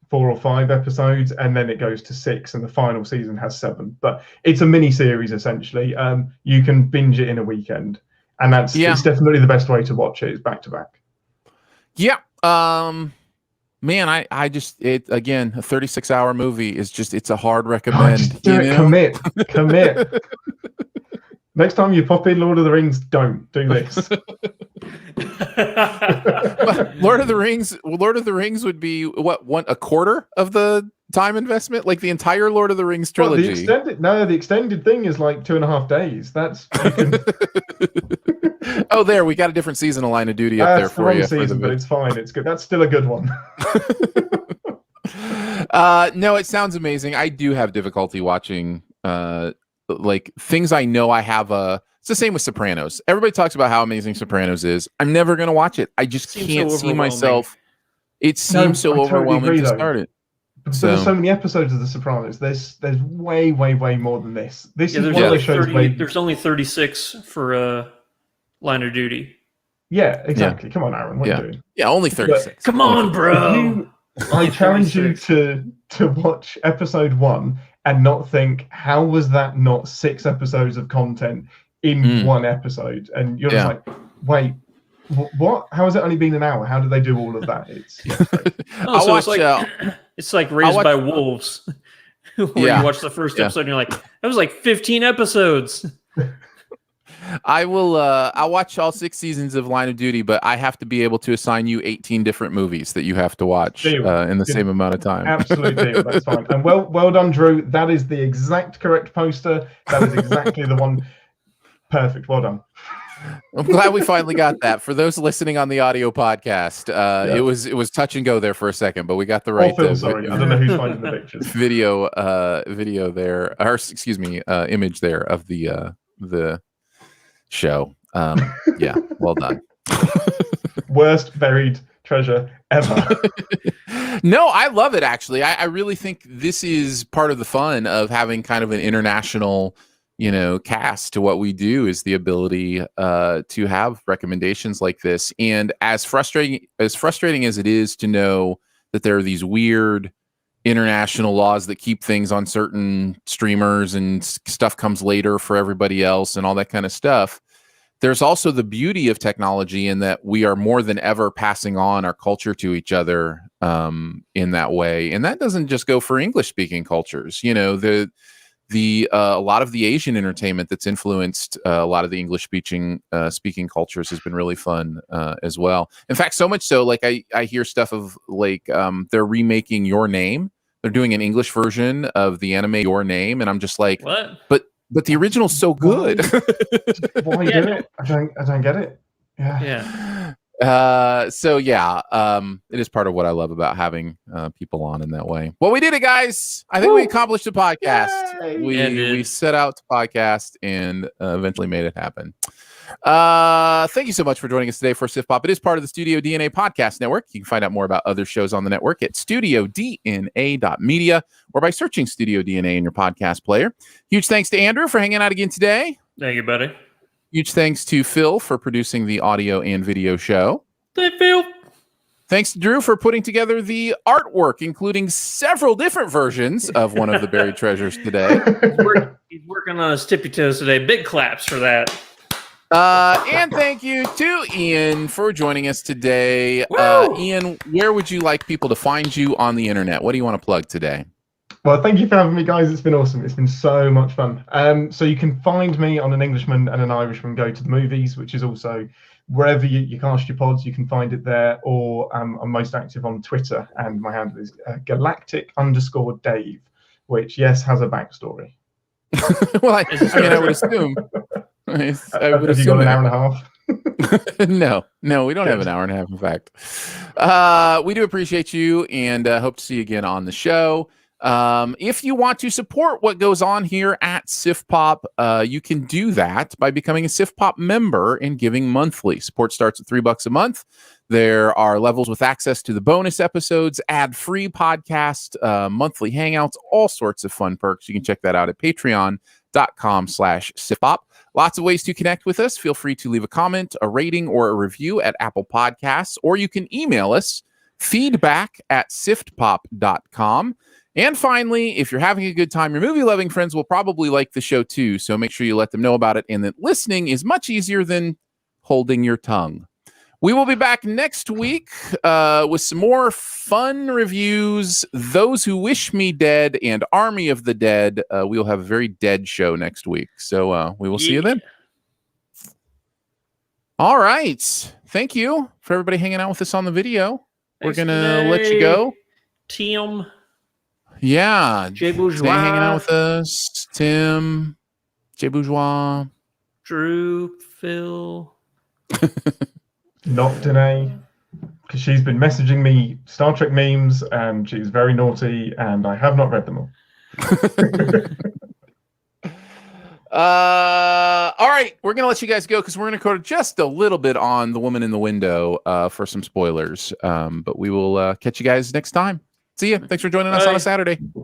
4 or 5 episodes, and then it goes to 6, and the final season has 7. But it's a mini series essentially. You can binge it in a weekend, and it's definitely the best way to watch it. Is back to back. Yeah. Man, I just again, a 36-hour movie is just, it's a hard recommend. Just do it. Commit. Next time you pop in Lord of the Rings, don't do this. Lord of the Rings would be what, a quarter of the time investment, like the entire Lord of the Rings trilogy. The extended thing is like 2.5 days. That's oh, there, we got a different seasonal Line of Duty up there for you. Season, but it's fine. It's good. That's still a good one. No, it sounds amazing. I do have difficulty watching like things I know I have it's the same with Sopranos. Everybody talks about how amazing Sopranos is. I'm never going to watch it. I just can't see myself. It seems so overwhelming to start it. There's so many episodes of The Sopranos. There's way more than this. This is one of those shows. There's only 36 for Line of Duty. Yeah, exactly. Yeah. Come on, Aaron. What are you doing? Yeah, only 36. Come on, bro. I challenge you to watch episode 1 and not think, how was that not 6 episodes of content in one episode? And you're just like, wait, what? How has it only been an hour? How did they do all of that? It's like Raised by Wolves, where you watch the first episode and you're like, that was like 15 episodes. I'll watch all 6 seasons of Line of Duty, but I have to be able to assign you 18 different movies that you have to watch in the same amount of time. Absolutely, that's fine. And well done, Drew. That is the exact correct poster. That is exactly the one. Perfect. Well done. I'm glad we finally got that. For those listening on the audio podcast, it was touch and go there for a second, but we got the right. Sorry, I don't know who's finding the pictures. Video there, or excuse me, image there of the show. Yeah, well done. Worst buried treasure ever. No, I love it actually. I really think this is part of the fun of having kind of an international, cast to what we do, is the ability to have recommendations like this. And as frustrating as it is to know that there are these weird international laws that keep things on certain streamers and stuff comes later for everybody else and all that kind of stuff, there's also the beauty of technology in that we are more than ever passing on our culture to each other in that way. And that doesn't just go for English speaking cultures. A lot of the Asian entertainment that's influenced a lot of the English speaking cultures has been really fun as well. In fact, so much so, like I hear stuff of like they're remaking Your Name. They're doing an English version of the anime Your Name, and I'm just like, what? But the original's so good. Why did it? I don't get it. Yeah. So yeah, it is part of what I love about having people on in that way. Well, we did it, guys. I think we accomplished the podcast. Yay! We set out to podcast and eventually made it happen. Thank you so much for joining us today for Sif Pop. It is part of the Studio DNA podcast network. You can find out more about other shows on the network at studiodna.media or by searching Studio DNA in your podcast player. Huge thanks to Andrew for hanging out again today. Thank you, buddy. Huge thanks to Phil for producing the audio and video show. Thank Phil. Thanks to Drew for putting together the artwork, including several different versions of one of the buried treasures today. He's working on his tippy toes today. Big claps for that. And thank you to Ian for joining us today. Ian, where would you like people to find you on the internet? What do you want to plug today? Well, thank you for having me, guys. It's been awesome. It's been so much fun. So you can find me on An Englishman and an Irishman Go to the Movies, which is also wherever you cast your pods, you can find it there. Or I'm most active on Twitter, and my handle is galactic_Dave, which, yes, has a backstory. Well, I would assume. Have you got an hour and a half? No, we don't have an hour and a half, in fact. We do appreciate you and hope to see you again on the show. If you want to support what goes on here at SIF Pop, you can do that by becoming a SIF Pop member and giving monthly. Support starts at $3 a month. There are levels with access to the bonus episodes, ad-free podcast, monthly hangouts, all sorts of fun perks. You can check that out at patreon.com/SIFPop. Lots of ways to connect with us. Feel free to leave a comment, a rating, or a review at Apple Podcasts, or you can email us feedback@siftpop.com. And finally, if you're having a good time, your movie-loving friends will probably like the show too, so make sure you let them know about it, and that listening is much easier than holding your tongue. We will be back next week with some more fun reviews. Those Who Wish Me Dead and Army of the Dead. We'll have a very dead show next week. So we will see you then. All right. Thank you for everybody hanging out with us on the video. We're going to let you go. Tim. Yeah. Jay Bourgeois. Stay hanging out with us. Tim. Jay Bourgeois. Drew. Phil. Not Danae, because she's been messaging me Star Trek memes and she's very naughty and I have not read them all. All right, we're gonna let you guys go because we're gonna go just a little bit on The Woman in the Window for some spoilers. But we will catch you guys next time. See ya. Thanks for joining us on a Saturday. Bye.